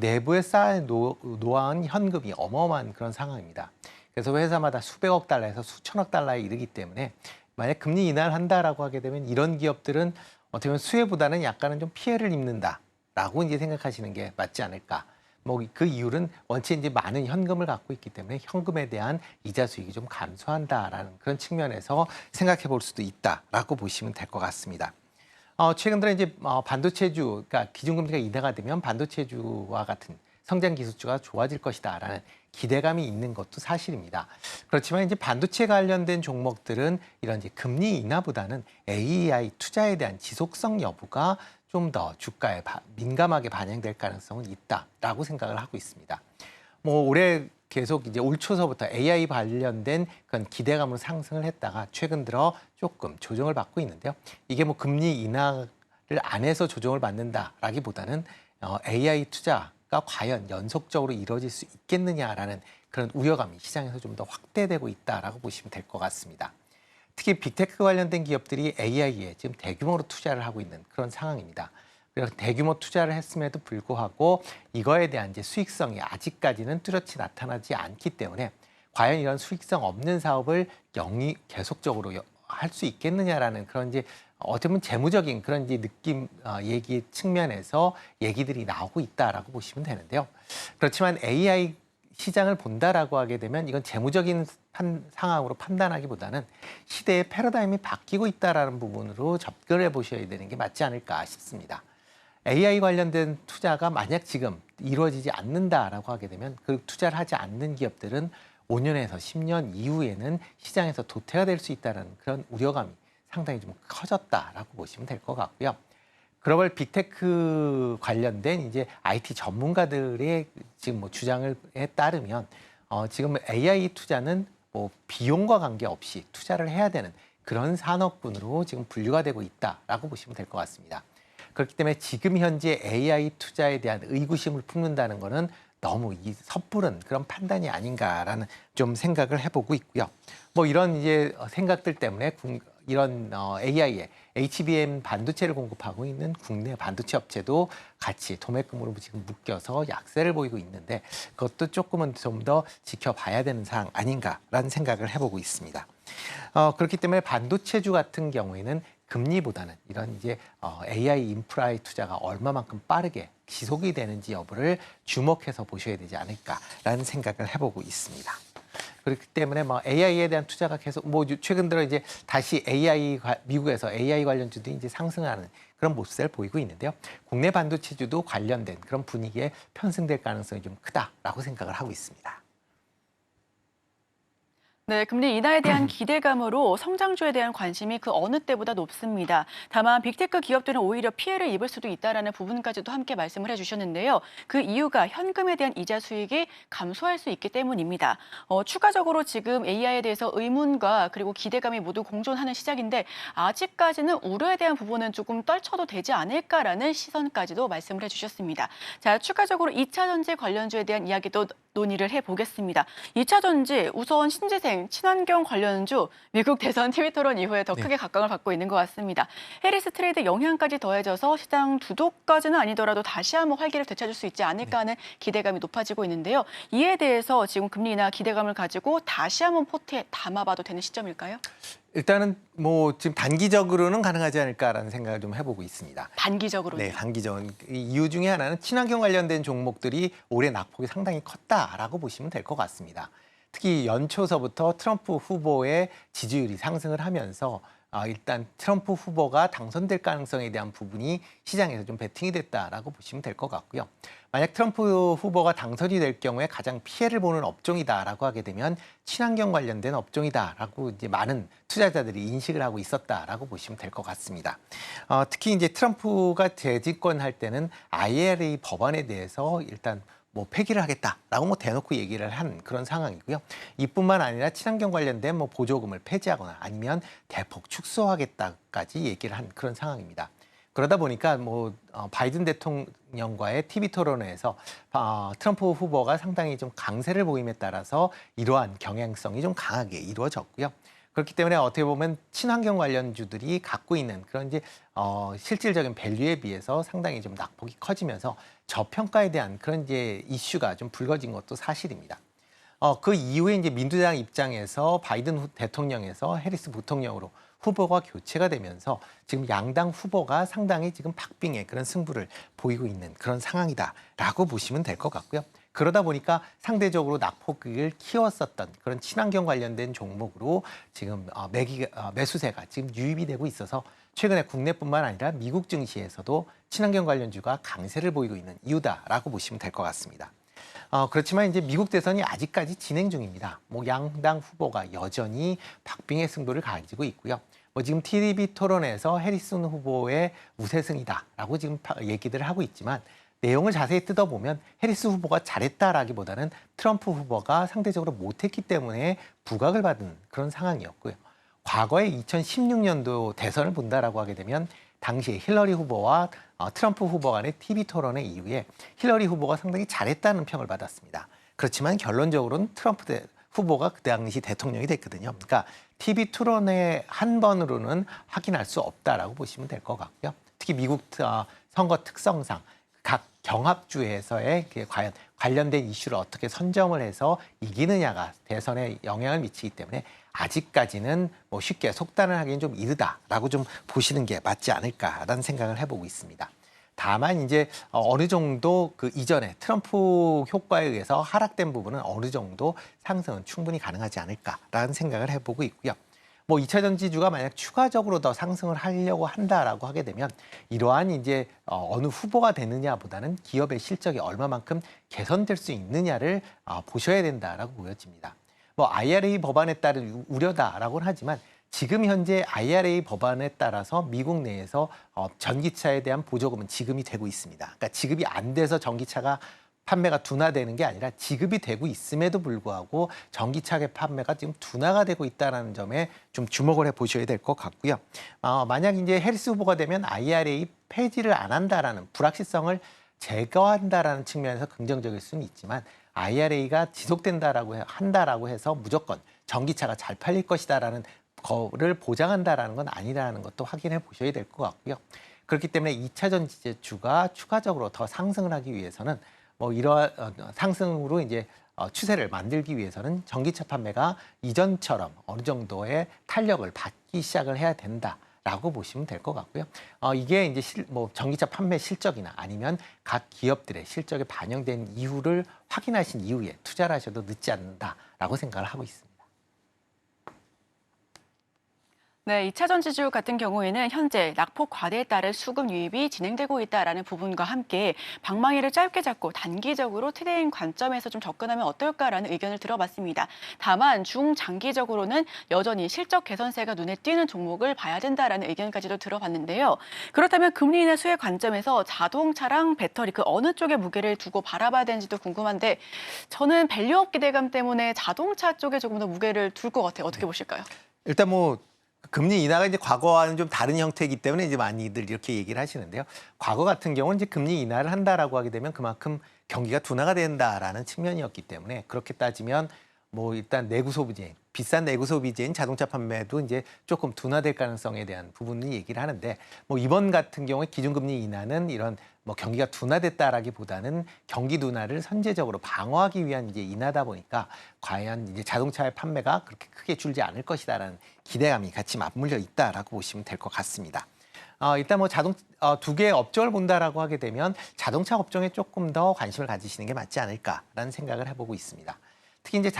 내부에 쌓여 놓아온 현금이 어마어마한 그런 상황입니다. 그래서 회사마다 수백억 달러에서 수천억 달러에 이르기 때문에 만약 금리 인하를 한다라고 하게 되면 이런 기업들은 어떻게 보면 수혜보다는 약간은 좀 피해를 입는다라고 이제 생각하시는 게 맞지 않을까. 그 이유는 원체 이제 많은 현금을 갖고 있기 때문에 현금에 대한 이자 수익이 좀 감소한다라는 그런 측면에서 생각해 볼 수도 있다라고 보시면 될 것 같습니다. 최근 들어 이제 반도체주, 그러니까 기준금리가 인하가 되면 반도체주와 같은 성장 기술주가 좋아질 것이다라는 기대감이 있는 것도 사실입니다. 그렇지만 이제 반도체 관련된 종목들은 이런 이제 금리 인하보다는 AI 투자에 대한 지속성 여부가 좀 더 주가에 민감하게 반영될 가능성은 있다라고 생각을 하고 있습니다. 올해 계속 이제 올 초서부터 AI 관련된 그런 기대감으로 상승을 했다가 최근 들어 조금 조정을 받고 있는데요. 이게 금리 인하를 안 해서 조정을 받는다라기보다는 AI 투자가 과연 연속적으로 이루어질 수 있겠느냐라는 그런 우려감이 시장에서 좀 더 확대되고 있다라고 보시면 될 것 같습니다. 특히 빅테크 관련된 기업들이 AI에 지금 대규모로 투자를 하고 있는 그런 상황입니다. 그래서 대규모 투자를 했음에도 불구하고 이거에 대한 이제 수익성이 아직까지는 뚜렷이 나타나지 않기 때문에 과연 이런 수익성 없는 사업을 계속적으로 할 수 있겠느냐라는 그런 이제 어떻게 보면 재무적인 그런 이제 느낌 얘기 측면에서 얘기들이 나오고 있다라고 보시면 되는데요. 그렇지만 AI 시장을 본다라고 하게 되면 이건 재무적인 상황으로 판단하기보다는 시대의 패러다임이 바뀌고 있다라는 부분으로 접근해 보셔야 되는 게 맞지 않을까 싶습니다. AI 관련된 투자가 만약 지금 이루어지지 않는다라고 하게 되면 그 투자를 하지 않는 기업들은 5년에서 10년 이후에는 시장에서 도태가 될 수 있다는 그런 우려감이 상당히 좀 커졌다라고 보시면 될 것 같고요. 글로벌 빅테크 관련된 이제 IT 전문가들의 지금 주장에 따르면 지금 AI 투자는 비용과 관계없이 투자를 해야 되는 그런 산업군으로 지금 분류가 되고 있다라고 보시면 될 것 같습니다. 그렇기 때문에 지금 현재 AI 투자에 대한 의구심을 품는다는 것은 너무 섣부른 그런 판단이 아닌가라는 좀 생각을 해보고 있고요. 이런 이제 생각들 때문에 이런 AI에 HBM 반도체를 공급하고 있는 국내 반도체 업체도 같이 도매금으로 지금 묶여서 약세를 보이고 있는데 그것도 조금은 좀 더 지켜봐야 되는 사항 아닌가라는 생각을 해보고 있습니다. 그렇기 때문에 반도체주 같은 경우에는 금리보다는 이런 이제 AI 인프라의 투자가 얼마만큼 빠르게 지속이 되는지 여부를 주목해서 보셔야 되지 않을까라는 생각을 해보고 있습니다. 그렇기 때문에 AI에 대한 투자가 계속 최근 들어 이제 다시 미국에서 AI 관련주도 이제 상승하는 그런 모습을 보이고 있는데요. 국내 반도체주도 관련된 그런 분위기에 편승될 가능성이 좀 크다라고 생각을 하고 있습니다. 네, 금리 인하에 대한 기대감으로 성장주에 대한 관심이 그 어느 때보다 높습니다. 다만 빅테크 기업들은 오히려 피해를 입을 수도 있다는 부분까지도 함께 말씀을 해주셨는데요. 그 이유가 현금에 대한 이자 수익이 감소할 수 있기 때문입니다. 추가적으로 지금 AI에 대해서 의문과 그리고 기대감이 모두 공존하는 시작인데 아직까지는 우려에 대한 부분은 조금 떨쳐도 되지 않을까라는 시선까지도 말씀을 해주셨습니다. 자, 추가적으로 2차 전지 관련주에 대한 이야기도 논의를 해보겠습니다. 2차 전지 우선 신재생, 친환경 관련주 미국 대선 TV 토론 이후에 더 크게 각광을 받고 있는 것 같습니다. 해리스 트레이드 영향까지 더해져서 시장 두독까지는 아니더라도 다시 한번 활기를 되찾을 수 있지 않을까 하는 기대감이 높아지고 있는데요. 이에 대해서 지금 금리 인하 기대감을 가지고 다시 한번 포트에 담아봐도 되는 시점일까요? 일단은 뭐 지금 단기적으로는 가능하지 않을까라는 생각을 좀 해보고 있습니다. 단기적으로요? 네, 단기적인 이유 중에 하나는 친환경 관련된 종목들이 올해 낙폭이 상당히 컸다라고 보시면 될 것 같습니다. 특히 연초서부터 트럼프 후보의 지지율이 상승을 하면서 일단 트럼프 후보가 당선될 가능성에 대한 부분이 시장에서 좀 베팅이 됐다라고 보시면 될 것 같고요. 만약 트럼프 후보가 당선이 될 경우에 가장 피해를 보는 업종이다라고 하게 되면 친환경 관련된 업종이다라고 이제 많은 투자자들이 인식을 하고 있었다라고 보시면 될 것 같습니다. 특히 이제 트럼프가 재집권할 때는 IRA 법안에 대해서 일단 뭐 폐기를 하겠다라고 뭐 대놓고 얘기를 한 그런 상황이고요. 이뿐만 아니라 친환경 관련된 뭐 보조금을 폐지하거나 아니면 대폭 축소하겠다까지 얘기를 한 그런 상황입니다. 그러다 보니까 뭐 바이든 대통령과의 TV 토론회에서 트럼프 후보가 상당히 좀 강세를 보임에 따라서 이러한 경향성이 좀 강하게 이루어졌고요. 그렇기 때문에 어떻게 보면 친환경 관련주들이 갖고 있는 그런 이제 실질적인 밸류에 비해서 상당히 좀 낙폭이 커지면서 저평가에 대한 그런 이제 이슈가 좀 불거진 것도 사실입니다. 그 이후에 이제 민주당 입장에서 바이든 대통령에서 해리스 부통령으로 후보가 교체가 되면서 지금 양당 후보가 상당히 지금 박빙의 그런 승부를 보이고 있는 그런 상황이다라고 보시면 될 것 같고요. 그러다 보니까 상대적으로 낙폭을 키웠었던 그런 친환경 관련된 종목으로 지금 매수세가 지금 유입이 되고 있어서 최근에 국내뿐만 아니라 미국 증시에서도 친환경 관련주가 강세를 보이고 있는 이유다라고 보시면 될 것 같습니다. 그렇지만 이제 미국 대선이 아직까지 진행 중입니다. 뭐 양당 후보가 여전히 박빙의 승부를 가지고 있고요. 뭐 지금 TV 토론에서 해리슨 후보의 우세승이다라고 지금 얘기들 하고 있지만 내용을 자세히 뜯어보면 해리스 후보가 잘했다라기보다는 트럼프 후보가 상대적으로 못했기 때문에 부각을 받은 그런 상황이었고요. 과거에 2016년도 대선을 본다라고 하게 되면 당시에 힐러리 후보와 트럼프 후보 간의 TV 토론회 이후에 힐러리 후보가 상당히 잘했다는 평을 받았습니다. 그렇지만 결론적으로는 트럼프 후보가 그 당시 대통령이 됐거든요. 그러니까 TV 토론회 한 번으로는 확인할 수 없다라고 보시면 될 것 같고요. 특히 미국 선거 특성상 각 경합주에서의 과연 관련된 이슈를 어떻게 선점을 해서 이기느냐가 대선에 영향을 미치기 때문에 아직까지는 뭐 쉽게 속단을 하기는 좀 이르다라고 좀 보시는 게 맞지 않을까라는 생각을 해보고 있습니다. 다만 이제 어느 정도 그 이전에 트럼프 효과에 의해서 하락된 부분은 어느 정도 상승은 충분히 가능하지 않을까라는 생각을 해보고 있고요. 뭐 2차 전지주가 만약 추가적으로 더 상승을 하려고 한다라고 하게 되면 이러한 이제 어느 후보가 되느냐보다는 기업의 실적이 얼마만큼 개선될 수 있느냐를 보셔야 된다라고 보여집니다. 뭐 IRA 법안에 따른 우려다라고는 하지만 지금 현재 IRA 법안에 따라서 미국 내에서 전기차에 대한 보조금은 지급이 되고 있습니다. 그러니까 지급이 안 돼서 전기차가 판매가 둔화되는 게 아니라 지급이 되고 있음에도 불구하고 전기차의 판매가 지금 둔화가 되고 있다는 점에 좀 주목을 해보셔야 될 것 같고요. 만약 이제 해리스 후보가 되면 IRA 폐지를 안 한다라는 불확실성을 제거한다라는 측면에서 긍정적일 수는 있지만 IRA가 한다라고 해서 무조건 전기차가 잘 팔릴 것이다라는 거를 보장한다라는 건 아니라는 것도 확인해 보셔야 될 것 같고요. 그렇기 때문에 2차 전지주가 추가적으로 더 상승을 하기 위해서는 뭐 이러한 상승으로 이제 추세를 만들기 위해서는 전기차 판매가 이전처럼 어느 정도의 탄력을 받기 시작을 해야 된다라고 보시면 될 것 같고요. 이게 이제 뭐 전기차 판매 실적이나 아니면 각 기업들의 실적에 반영된 이유를 확인하신 이후에 투자를 하셔도 늦지 않는다라고 생각을 하고 있습니다. 네, 2차 전지주 같은 경우에는 현재 낙폭 과대에 따른 수급 유입이 진행되고 있다라는 부분과 함께 방망이를 짧게 잡고 단기적으로 트레이딩 관점에서 좀 접근하면 어떨까라는 의견을 들어봤습니다. 다만 중장기적으로는 여전히 실적 개선세가 눈에 띄는 종목을 봐야 된다라는 의견까지도 들어봤는데요. 그렇다면 금리 인하 수혜 관점에서 자동차랑 배터리 그 어느 쪽에 무게를 두고 바라봐야 되는지도 궁금한데 저는 밸류업 기대감 때문에 자동차 쪽에 조금 더 무게를 둘 것 같아요. 어떻게 보실까요? 일단 뭐 금리 인하가 이제 과거와는 좀 다른 형태이기 때문에 이제 많이들 이렇게 얘기를 하시는데요. 과거 같은 경우는 이제 금리 인하를 한다라고 하게 되면 그만큼 경기가 둔화가 된다라는 측면이었기 때문에 그렇게 따지면 뭐 일단 내구 소비재인, 비싼 내구 소비재인 자동차 판매도 이제 조금 둔화될 가능성에 대한 부분을 얘기를 하는데 뭐 이번 같은 경우에 기준금리 인하는 이런 뭐 경기가 둔화됐다라기보다는 경기 둔화를 선제적으로 방어하기 위한 이제 인하다 보니까 과연 이제 자동차의 판매가 그렇게 크게 줄지 않을 것이다라는 기대감이 같이 맞물려 있다라고 보시면 될 것 같습니다. 일단 뭐 두 개의 업종을 본다라고 하게 되면 자동차 업종에 조금 더 관심을 가지시는 게 맞지 않을까라는 생각을 해보고 있습니다. 특히 이제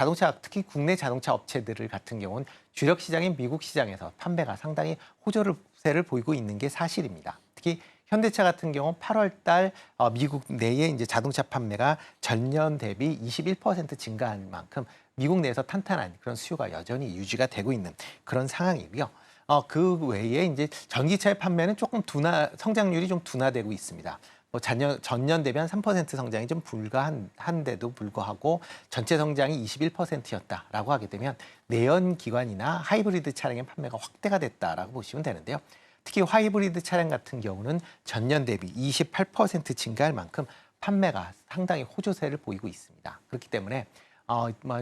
특히 국내 자동차 업체들 같은 경우는 주력 시장인 미국 시장에서 판매가 상당히 호조세를 보이고 있는 게 사실입니다. 특히 현대차 같은 경우 8월 달 미국 내에 이제 자동차 판매가 전년 대비 21% 증가한 만큼 미국 내에서 탄탄한 그런 수요가 여전히 유지가 되고 있는 그런 상황이고요. 그 외에 이제 전기차의 판매는 조금 성장률이 좀 둔화되고 있습니다. 뭐 전년 대비 한 3% 성장이 좀 불가한데도 불구하고 전체 성장이 21%였다라고 하게 되면 내연 기관이나 하이브리드 차량의 판매가 확대가 됐다라고 보시면 되는데요. 특히 하이브리드 차량 같은 경우는 전년 대비 28% 증가할 만큼 판매가 상당히 호조세를 보이고 있습니다. 그렇기 때문에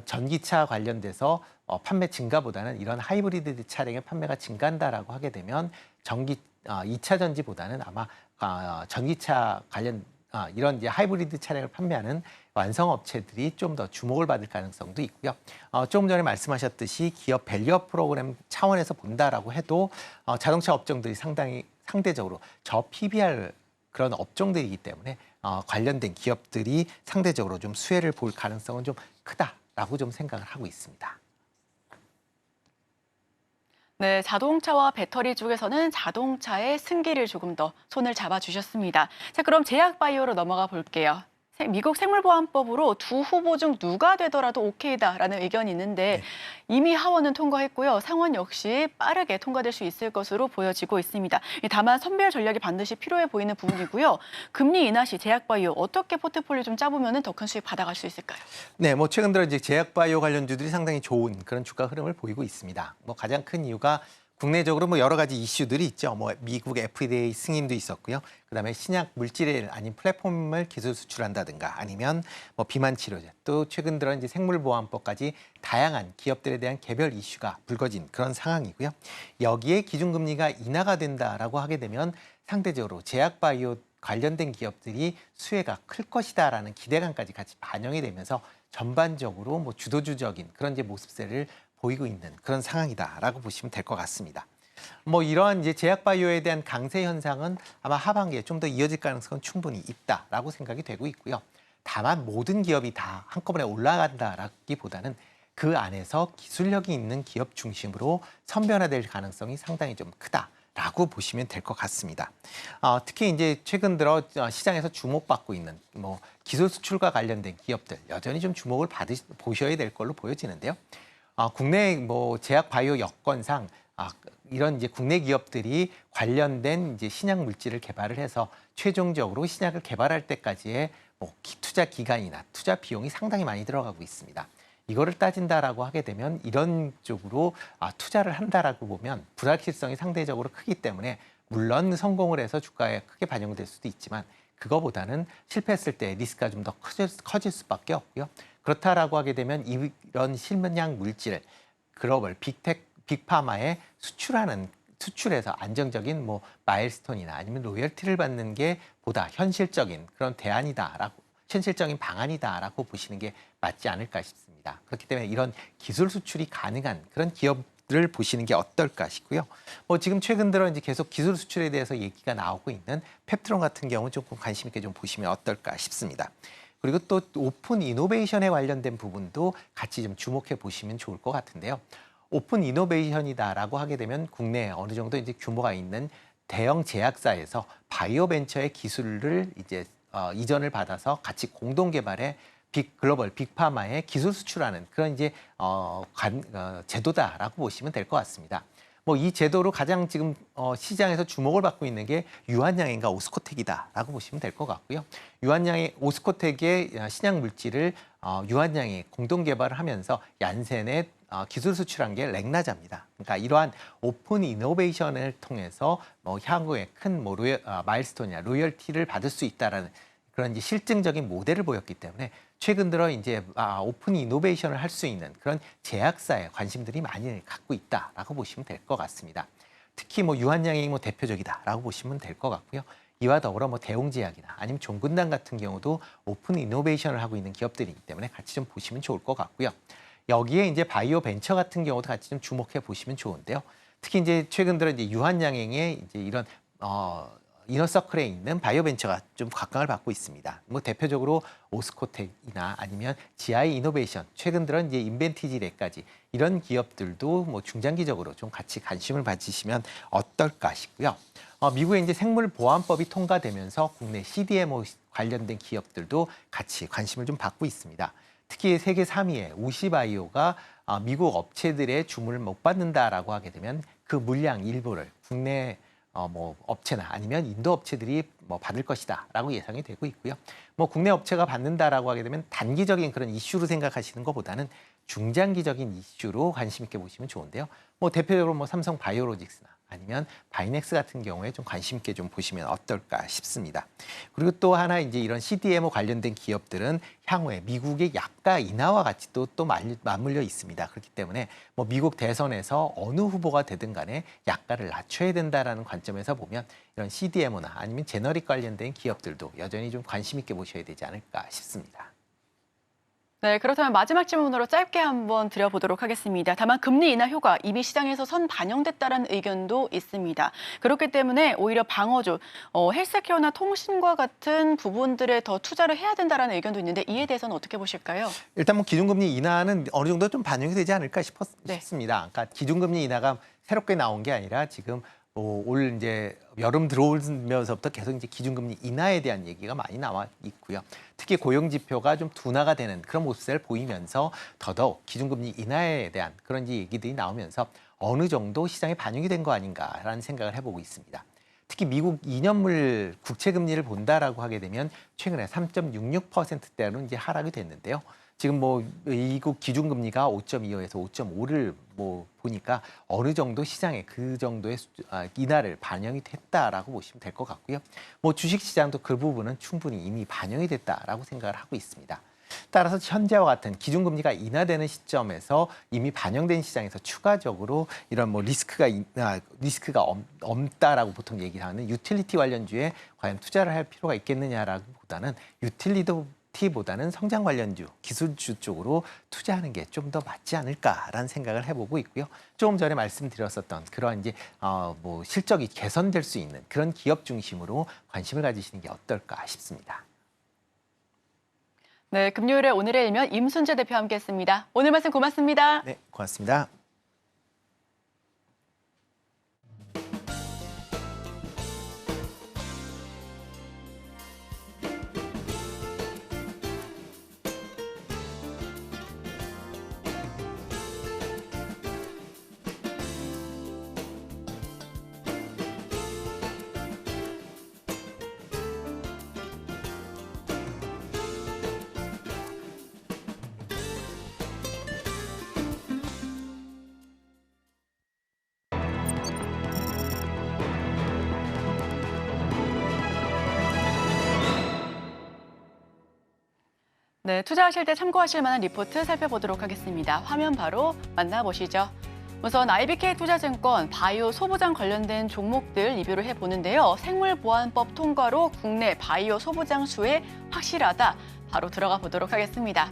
전기차 관련돼서 판매 증가보다는 이런 하이브리드 차량의 판매가 증가한다라고 하게 되면 2차 전지보다는 아마 전기차 관련 이런 이제 하이브리드 차량을 판매하는 완성 업체들이 좀 더 주목을 받을 가능성도 있고요. 조금 전에 말씀하셨듯이 기업 밸류업 프로그램 차원에서 본다라고 해도 자동차 업종들이 상대적으로 저 PBR 그런 업종들이기 때문에 관련된 기업들이 상대적으로 좀 수혜를 볼 가능성은 좀 크다라고 좀 생각을 하고 있습니다. 네, 자동차와 배터리 쪽에서는 자동차의 승기를 조금 더 손을 잡아주셨습니다. 자, 그럼 제약바이오로 넘어가 볼게요. 미국 생물보안법으로 두 후보 중 누가 되더라도 오케이다라는 의견이 있는데 이미 하원은 통과했고요. 상원 역시 빠르게 통과될 수 있을 것으로 보여지고 있습니다. 다만 선별 전략이 반드시 필요해 보이는 부분이고요. 금리 인하 시 제약바이오 어떻게 포트폴리오 좀 짜보면 더 큰 수익 받아갈 수 있을까요? 네, 뭐 최근 들어 이제 제약바이오 관련주들이 상당히 좋은 그런 주가 흐름을 보이고 있습니다. 뭐 가장 큰 이유가 국내적으로 뭐 여러 가지 이슈들이 있죠. 뭐 미국 FDA 승인도 있었고요. 그다음에 신약 물질을 아닌 플랫폼을 기술 수출한다든가 아니면 뭐 비만 치료제 또 최근 들어 이제 생물보안법까지 다양한 기업들에 대한 개별 이슈가 불거진 그런 상황이고요. 여기에 기준금리가 인하가 된다라고 하게 되면 상대적으로 제약바이오 관련된 기업들이 수혜가 클 것이다라는 기대감까지 같이 반영이 되면서 전반적으로 뭐 주도주적인 그런 이제 모습세를 보이고 있는 그런 상황이다라고 보시면 될 것 같습니다. 뭐 이러한 이제 제약바이오에 대한 강세 현상은 아마 하반기에 좀 더 이어질 가능성은 충분히 있다라고 생각이 되고 있고요. 다만 모든 기업이 다 한꺼번에 올라간다라기보다는 그 안에서 기술력이 있는 기업 중심으로 선변화될 가능성이 상당히 좀 크다라고 보시면 될 것 같습니다. 특히 이제 최근 들어 시장에서 주목받고 있는 뭐 기술 수출과 관련된 기업들 여전히 좀 주목을 보셔야 될 걸로 보여지는데요. 국내 뭐 제약 바이오 여건상 이런 이제 국내 기업들이 관련된 이제 신약 물질을 개발을 해서 최종적으로 신약을 개발할 때까지의 뭐 투자 기간이나 투자 비용이 상당히 많이 들어가고 있습니다. 이거를 따진다라고 하게 되면 이런 쪽으로 투자를 한다라고 보면 불확실성이 상대적으로 크기 때문에 물론 성공을 해서 주가에 크게 반영될 수도 있지만 그거보다는 실패했을 때 리스크가 좀 더 커질 수밖에 없고요. 그렇다라고 하게 되면 이런 실문양 물질을 글로벌 빅파마에 수출해서 안정적인 뭐 마일스톤이나 아니면 로열티를 받는 게 보다 현실적인 그런 현실적인 방안이다라고 보시는 게 맞지 않을까 싶습니다. 그렇기 때문에 이런 기술 수출이 가능한 그런 기업을 보시는 게 어떨까 싶고요. 뭐 지금 최근 들어 이제 계속 기술 수출에 대해서 얘기가 나오고 있는 펩트론 같은 경우 조금 관심 있게 좀 보시면 어떨까 싶습니다. 그리고 또 오픈 이노베이션에 관련된 부분도 같이 좀 주목해 보시면 좋을 것 같은데요. 오픈 이노베이션이다라고 하게 되면 국내에 어느 정도 이제 규모가 있는 대형 제약사에서 바이오 벤처의 기술을 이제 이전을 받아서 같이 공동 개발해 글로벌 빅파마에 기술 수출하는 그런 이제 제도다라고 보시면 될 것 같습니다. 뭐 이 제도로 가장 지금 시장에서 주목을 받고 있는 게 유한양행과 오스코텍이다라고 보시면 될 것 같고요. 유한양행 오스코텍의 신약 물질을 유한양이 공동 개발을 하면서 얀센에 기술 수출한 게 렉나자입니다. 그러니까 이러한 오픈 이노베이션을 통해서 향후에 큰 마일스톤이나 로열티를 받을 수 있다라는 그런 이제 실증적인 모델을 보였기 때문에 최근 들어 이제 오픈 이노베이션을 할 수 있는 그런 제약사에 관심들이 많이 갖고 있다라고 보시면 될 것 같습니다. 특히 유한양행이 대표적이다라고 보시면 될 것 같고요. 이와 더불어 대웅제약이나 아니면 종근당 같은 경우도 오픈 이노베이션을 하고 있는 기업들이기 때문에 같이 좀 보시면 좋을 것 같고요. 여기에 이제 바이오 벤처 같은 경우도 같이 좀 주목해 보시면 좋은데요. 특히 이제 최근 들어 이제 유한양행의 이제 이런 이너서클에 있는 바이오 벤처가 좀 각광을 받고 있습니다. 대표적으로 오스코텍이나 아니면 GI 이노베이션, 최근 들어 이제 인벤티지레까지 이런 기업들도 중장기적으로 좀 같이 관심을 가지시면 어떨까 싶고요. 미국의 이제 생물보안법이 통과되면서 국내 CDMO 관련된 기업들도 같이 관심을 좀 받고 있습니다. 특히 세계 3위의 우시바이오가 미국 업체들의 주문을 못 받는다라고 하게 되면 그 물량 일부를 국내 업체나 아니면 인도 업체들이 받을 것이다라고 예상이 되고 있고요. 국내 업체가 받는다라고 하게 되면 단기적인 그런 이슈로 생각하시는 것보다는 중장기적인 이슈로 관심 있게 보시면 좋은데요. 대표적으로 삼성 바이오로직스나 아니면 바이넥스 같은 경우에 좀 관심 있게 좀 보시면 어떨까 싶습니다. 그리고 또 하나 이제 이런 CDMO 관련된 기업들은 향후에 미국의 약가 인하와 같이 또 맞물려 있습니다. 그렇기 때문에 미국 대선에서 어느 후보가 되든 간에 약가를 낮춰야 된다라는 관점에서 보면 이런 CDMO나 아니면 제너릭 관련된 기업들도 여전히 좀 관심 있게 보셔야 되지 않을까 싶습니다. 네, 그렇다면 마지막 질문으로 짧게 한번 드려보도록 하겠습니다. 다만 금리 인하 효과 이미 시장에서 선 반영됐다는 의견도 있습니다. 그렇기 때문에 오히려 방어주, 헬스케어나 통신과 같은 부분들에 더 투자를 해야 된다는 의견도 있는데 이에 대해서는 어떻게 보실까요? 일단 기준금리 인하는 어느 정도 좀 반영이 되지 않을까 싶습니다. 그러니까 기준금리 인하가 새롭게 나온 게 아니라 지금 올 이제 여름 들어오면서부터 계속 이제 기준금리 인하에 대한 얘기가 많이 나와 있고요. 특히 고용 지표가 좀 둔화가 되는 그런 모습을 보이면서 더더욱 기준금리 인하에 대한 그런 얘기들이 나오면서 어느 정도 시장에 반영이 된 거 아닌가라는 생각을 해보고 있습니다. 특히 미국 2년물 국채금리를 본다라고 하게 되면 최근에 3.66%대로 이제 하락이 됐는데요. 지금 미국 기준금리가 5.25에서 5.5를 보니까 어느 정도 시장에 그 정도의 인하를 반영이 됐다라고 보시면 될 것 같고요. 주식시장도 그 부분은 충분히 이미 반영이 됐다라고 생각을 하고 있습니다. 따라서 현재와 같은 기준금리가 인하되는 시점에서 이미 반영된 시장에서 추가적으로 이런 리스크가 없다라고 보통 얘기하는 유틸리티 관련주에 과연 투자를 할 필요가 있겠느냐라기보다는 보다는 성장 관련주, 기술주 쪽으로 투자하는 게 좀 더 맞지 않을까라는 생각을 해보고 있고요. 조금 전에 말씀드렸었던 그런 이제 실적이 개선될 수 있는 그런 기업 중심으로 관심을 가지시는 게 어떨까 싶습니다. 네, 금요일에 오늘의 일면 임순재 대표와 함께했습니다. 오늘 말씀 고맙습니다. 네, 고맙습니다. 네, 투자하실 때 참고하실 만한 리포트 살펴보도록 하겠습니다. 화면 바로 만나보시죠. 우선 IBK투자증권 바이오 소부장 관련된 종목들 리뷰를 해보는데요. 생물보안법 통과로 국내 바이오 소부장 수에 확실하다. 바로 들어가 보도록 하겠습니다.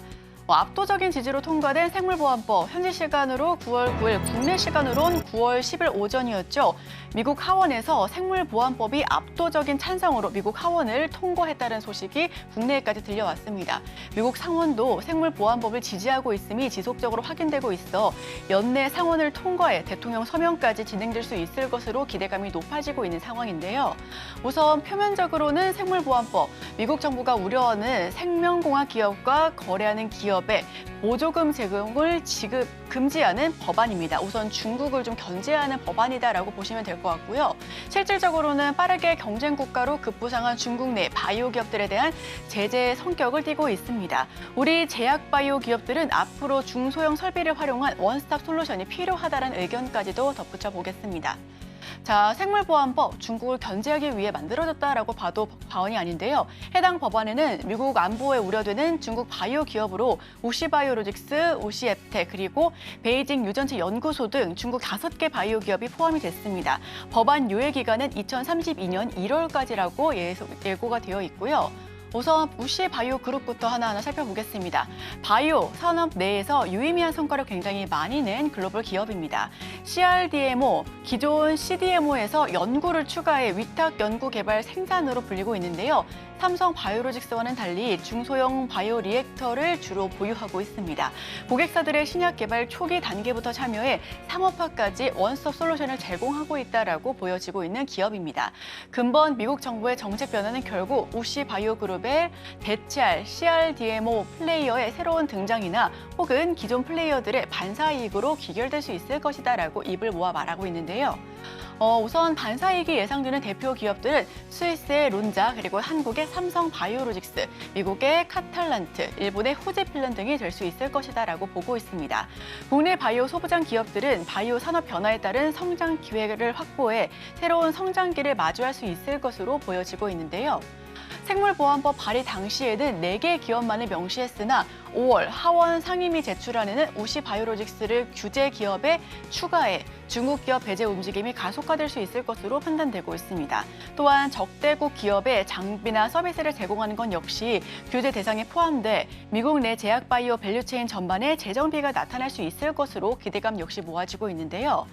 압도적인 지지로 통과된 생물보안법, 현지 시간으로 9월 9일, 국내 시간으론 9월 10일 오전이었죠. 미국 하원에서 생물보안법이 압도적인 찬성으로 미국 하원을 통과했다는 소식이 국내에까지 들려왔습니다. 미국 상원도 생물보안법을 지지하고 있음이 지속적으로 확인되고 있어 연내 상원을 통과해 대통령 서명까지 진행될 수 있을 것으로 기대감이 높아지고 있는 상황인데요. 우선 표면적으로는 생물보안법, 미국 정부가 우려하는 생명공학 기업과 거래하는 기업의 보조금 제공을 금지하는 법안입니다. 우선 중국을 좀 견제하는 법안이다라고 보시면 될 것 같고요. 실질적으로는 빠르게 경쟁 국가로 급부상한 중국 내 바이오 기업들에 대한 제재의 성격을 띠고 있습니다. 우리 제약 바이오 기업들은 앞으로 중소형 설비를 활용한 원스톱 솔루션이 필요하다는 의견까지도 덧붙여 보겠습니다. 자, 생물보안법, 중국을 견제하기 위해 만들어졌다라고 봐도 과언이 아닌데요. 해당 법안에는 미국 안보에 우려되는 중국 바이오 기업으로 우시바이오로직스, 우시앱텍, 그리고 베이징 유전체 연구소 등 중국 5개 바이오 기업이 포함이 됐습니다. 법안 요예 기간은 2032년 1월까지라고 예고가 되어 있고요. 우선 우시 바이오 그룹부터 하나하나 살펴보겠습니다. 바이오 산업 내에서 유의미한 성과를 굉장히 많이 낸 글로벌 기업입니다. CRDMO, 기존 CDMO에서 연구를 추가해 위탁 연구 개발 생산으로 불리고 있는데요. 삼성 바이오로직스와는 달리 중소형 바이오 리액터를 주로 보유하고 있습니다. 고객사들의 신약 개발 초기 단계부터 참여해 상업화까지 원스톱 솔루션을 제공하고 있다라고 보여지고 있는 기업입니다. 근본 미국 정부의 정책 변화는 결국 우시 바이오 그룹의 대체할 CRDMO 플레이어의 새로운 등장이나 혹은 기존 플레이어들의 반사이익으로 귀결될 수 있을 것이다라고 입을 모아 말하고 있는데요. 우선 반사이익이 예상되는 대표 기업들은 스위스의 론자, 그리고 한국의 삼성 바이오로직스, 미국의 카탈란트, 일본의 후지필름 등이 될 수 있을 것이다라고 보고 있습니다. 국내 바이오 소부장 기업들은 바이오 산업 변화에 따른 성장 기회를 확보해 새로운 성장기를 마주할 수 있을 것으로 보여지고 있는데요. 생물보안법 발의 당시에는 4개 기업만을 명시했으나 5월 하원 상임위 제출안에는 우시바이오로직스를 규제 기업에 추가해 중국 기업 배제 움직임이 가속화될 수 있을 것으로 판단되고 있습니다. 또한 적대국 기업에 장비나 서비스를 제공하는 건 역시 규제 대상에 포함돼 미국 내 제약 바이오 밸류체인 전반에 재정비가 나타날 수 있을 것으로 기대감 역시 모아지고 있는데요.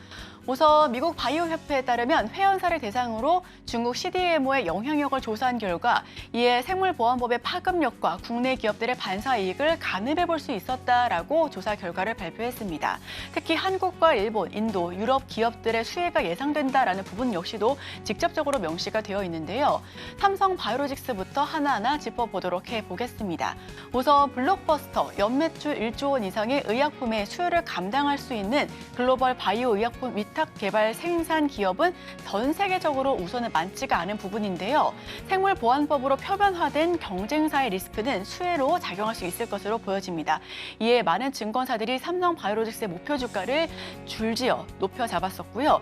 우선 미국 바이오협회에 따르면 회원사를 대상으로 중국 CDMO의 영향력을 조사한 결과 이에 생물보안법의 파급력과 국내 기업들의 반사이익을 가늠해 볼 수 있었다라고 조사 결과를 발표했습니다. 특히 한국과 일본, 인도, 유럽 기업들의 수혜가 예상된다라는 부분 역시도 직접적으로 명시가 되어 있는데요. 삼성 바이오로직스부터 하나하나 짚어보도록 해보겠습니다. 우선 블록버스터, 연매출 1조 원 이상의 의약품의 수요를 감당할 수 있는 글로벌 바이오 의약품 위탁 개발 생산 기업은 전 세계적으로 우선은 많지가 않은 부분인데요. 생물보안법으로 표면화된 경쟁사의 리스크는 수혜로 작용할 수 있을 것으로 보여집니다. 이에 많은 증권사들이 삼성 바이오로직스의 목표 주가를 줄지어 높여 잡았었고요.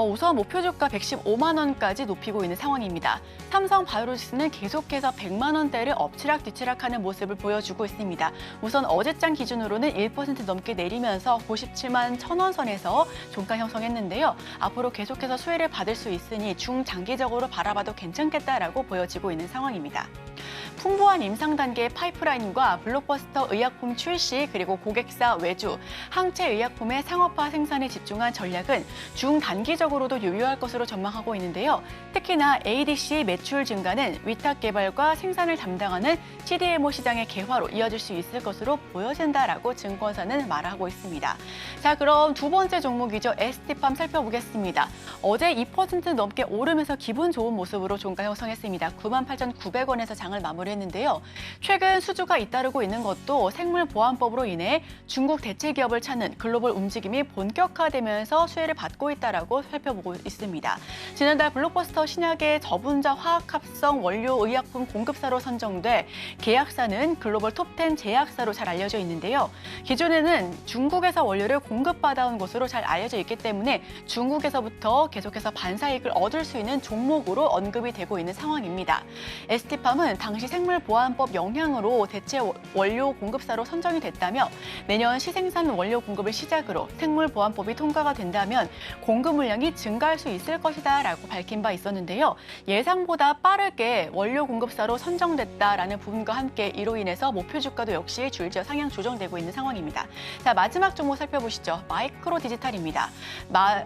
우선 목표 주가 115만 원까지 높이고 있는 상황입니다. 삼성 바이오로직스는 계속해서 100만 원대를 엎치락뒤치락하는 모습을 보여주고 있습니다. 우선 어제장 기준으로는 1% 넘게 내리면서 97만 1,000원 선에서 종가 형성했는데요. 앞으로 계속해서 수혜를 받을 수 있으니 중장기적으로 바라봐도 괜찮겠다라고 보여지고 있는 상황입니다. 풍부한 임상 단계의 파이프라인과 블록버스터 의약품 출시, 그리고 고객사 외주, 항체 의약품의 상업화 생산에 집중한 전략은 중단기적으로도 유효할 것으로 전망하고 있는데요. 특히나 ADC 매출 증가는 위탁 개발과 생산을 담당하는 CDMO 시장의 개화로 이어질 수 있을 것으로 보여진다라고 증권사는 말하고 있습니다. 자, 그럼 두 번째 종목이죠. ST팜 살펴보겠습니다. 어제 2% 넘게 오르면서 기분 좋은 모습으로 종가 형성했습니다. 98,900원에서 장을 마무리했는데요. 최근 수주가 잇따르고 있는 것도 생물보안법으로 인해 중국 대체 기업을 찾는 글로벌 움직임이 본격화되면서 수혜를 받고 있다라고 살펴보고 있습니다. 지난달 블록버스터 신약의 저분자 화학합성 원료 의약품 공급사로 선정돼 계약사는 글로벌 톱10 제약사로 잘 알려져 있는데요. 기존에는 중국에서 원료를 공급받아온 것으로 잘 알려져 있기 때문에 중국에서부터 계속해서 반사이익을 얻을 수 있는 종목으로 언급이 되고 있는 상황입니다. ST팜은 당시 생물보안법 영향으로 대체 원료 공급사로 선정이 됐다며 내년 시생산 원료 공급을 시작으로 생물보안법이 통과가 된다면 공급 물량이 증가할 수 있을 것이다라고 밝힌 바 있었는데요. 예상보다 빠르게 원료 공급사로 선정됐다라는 부분과 함께 이로 인해서 목표 주가도 역시 줄지어 상향 조정되고 있는 상황입니다. 자, 마지막 종목 살펴보시죠. 마이크로 디지털입니다.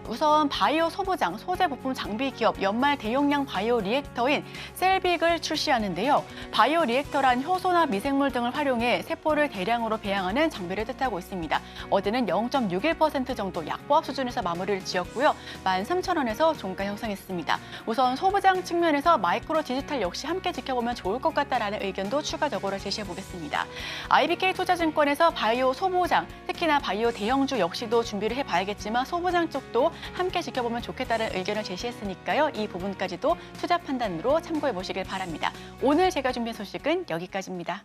우선 바이오 소부장, 소재 부품 장비 기업 연말 대용량 바이오 리액터인 셀빅을 출시하는데요. 바이오 리액터란 효소나 미생물 등을 활용해 세포를 대량으로 배양하는 장비를 뜻하고 있습니다. 어제는 0.61% 정도 약보합 수준에서 마무리를 지었고요. 13,000원에서 종가 형성했습니다. 우선 소부장 측면에서 마이크로 디지털 역시 함께 지켜보면 좋을 것 같다라는 의견도 추가적으로 제시해 보겠습니다. IBK 투자증권에서 바이오 소부장, 특히나 바이오 대형주 역시도 준비를 해봐야겠지만 소부장 쪽도 함께 지켜보면 좋겠다는 의견을 제시했으니까요. 이 부분까지도 투자 판단으로 참고해 보시길 바랍니다. 오늘 제가 준비한 소식은 여기까지입니다.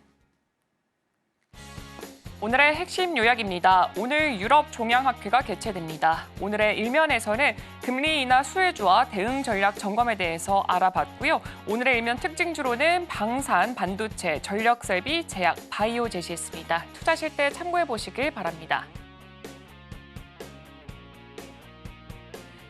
오늘의 핵심 요약입니다. 오늘 유럽 종양학회가 개최됩니다. 오늘의 일면에서는 금리 인하 수혜주와 대응 전략 점검에 대해서 알아봤고요. 오늘의 일면 특징주로는 방산, 반도체, 전력 설비, 제약, 바이오 제시했습니다. 투자하실 때 참고해 보시길 바랍니다.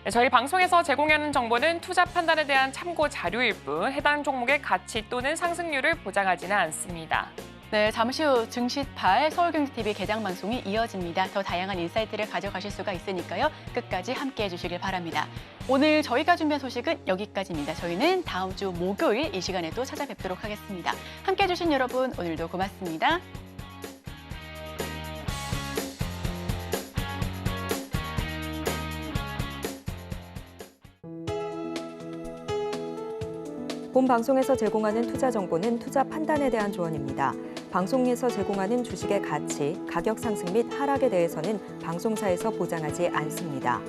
네, 저희 방송에서 제공하는 정보는 투자 판단에 대한 참고 자료일 뿐 해당 종목의 가치 또는 상승률을 보장하지는 않습니다. 네, 잠시 후 증시8 서울경제TV 개장 방송이 이어집니다. 더 다양한 인사이트를 가져가실 수가 있으니까요. 끝까지 함께해 주시길 바랍니다. 오늘 저희가 준비한 소식은 여기까지입니다. 저희는 다음 주 목요일 이 시간에도 찾아뵙도록 하겠습니다. 함께해 주신 여러분 오늘도 고맙습니다. 본 방송에서 제공하는 투자 정보는 투자 판단에 대한 조언입니다. 방송에서 제공하는 주식의 가치, 가격 상승 및 하락에 대해서는 방송사에서 보장하지 않습니다.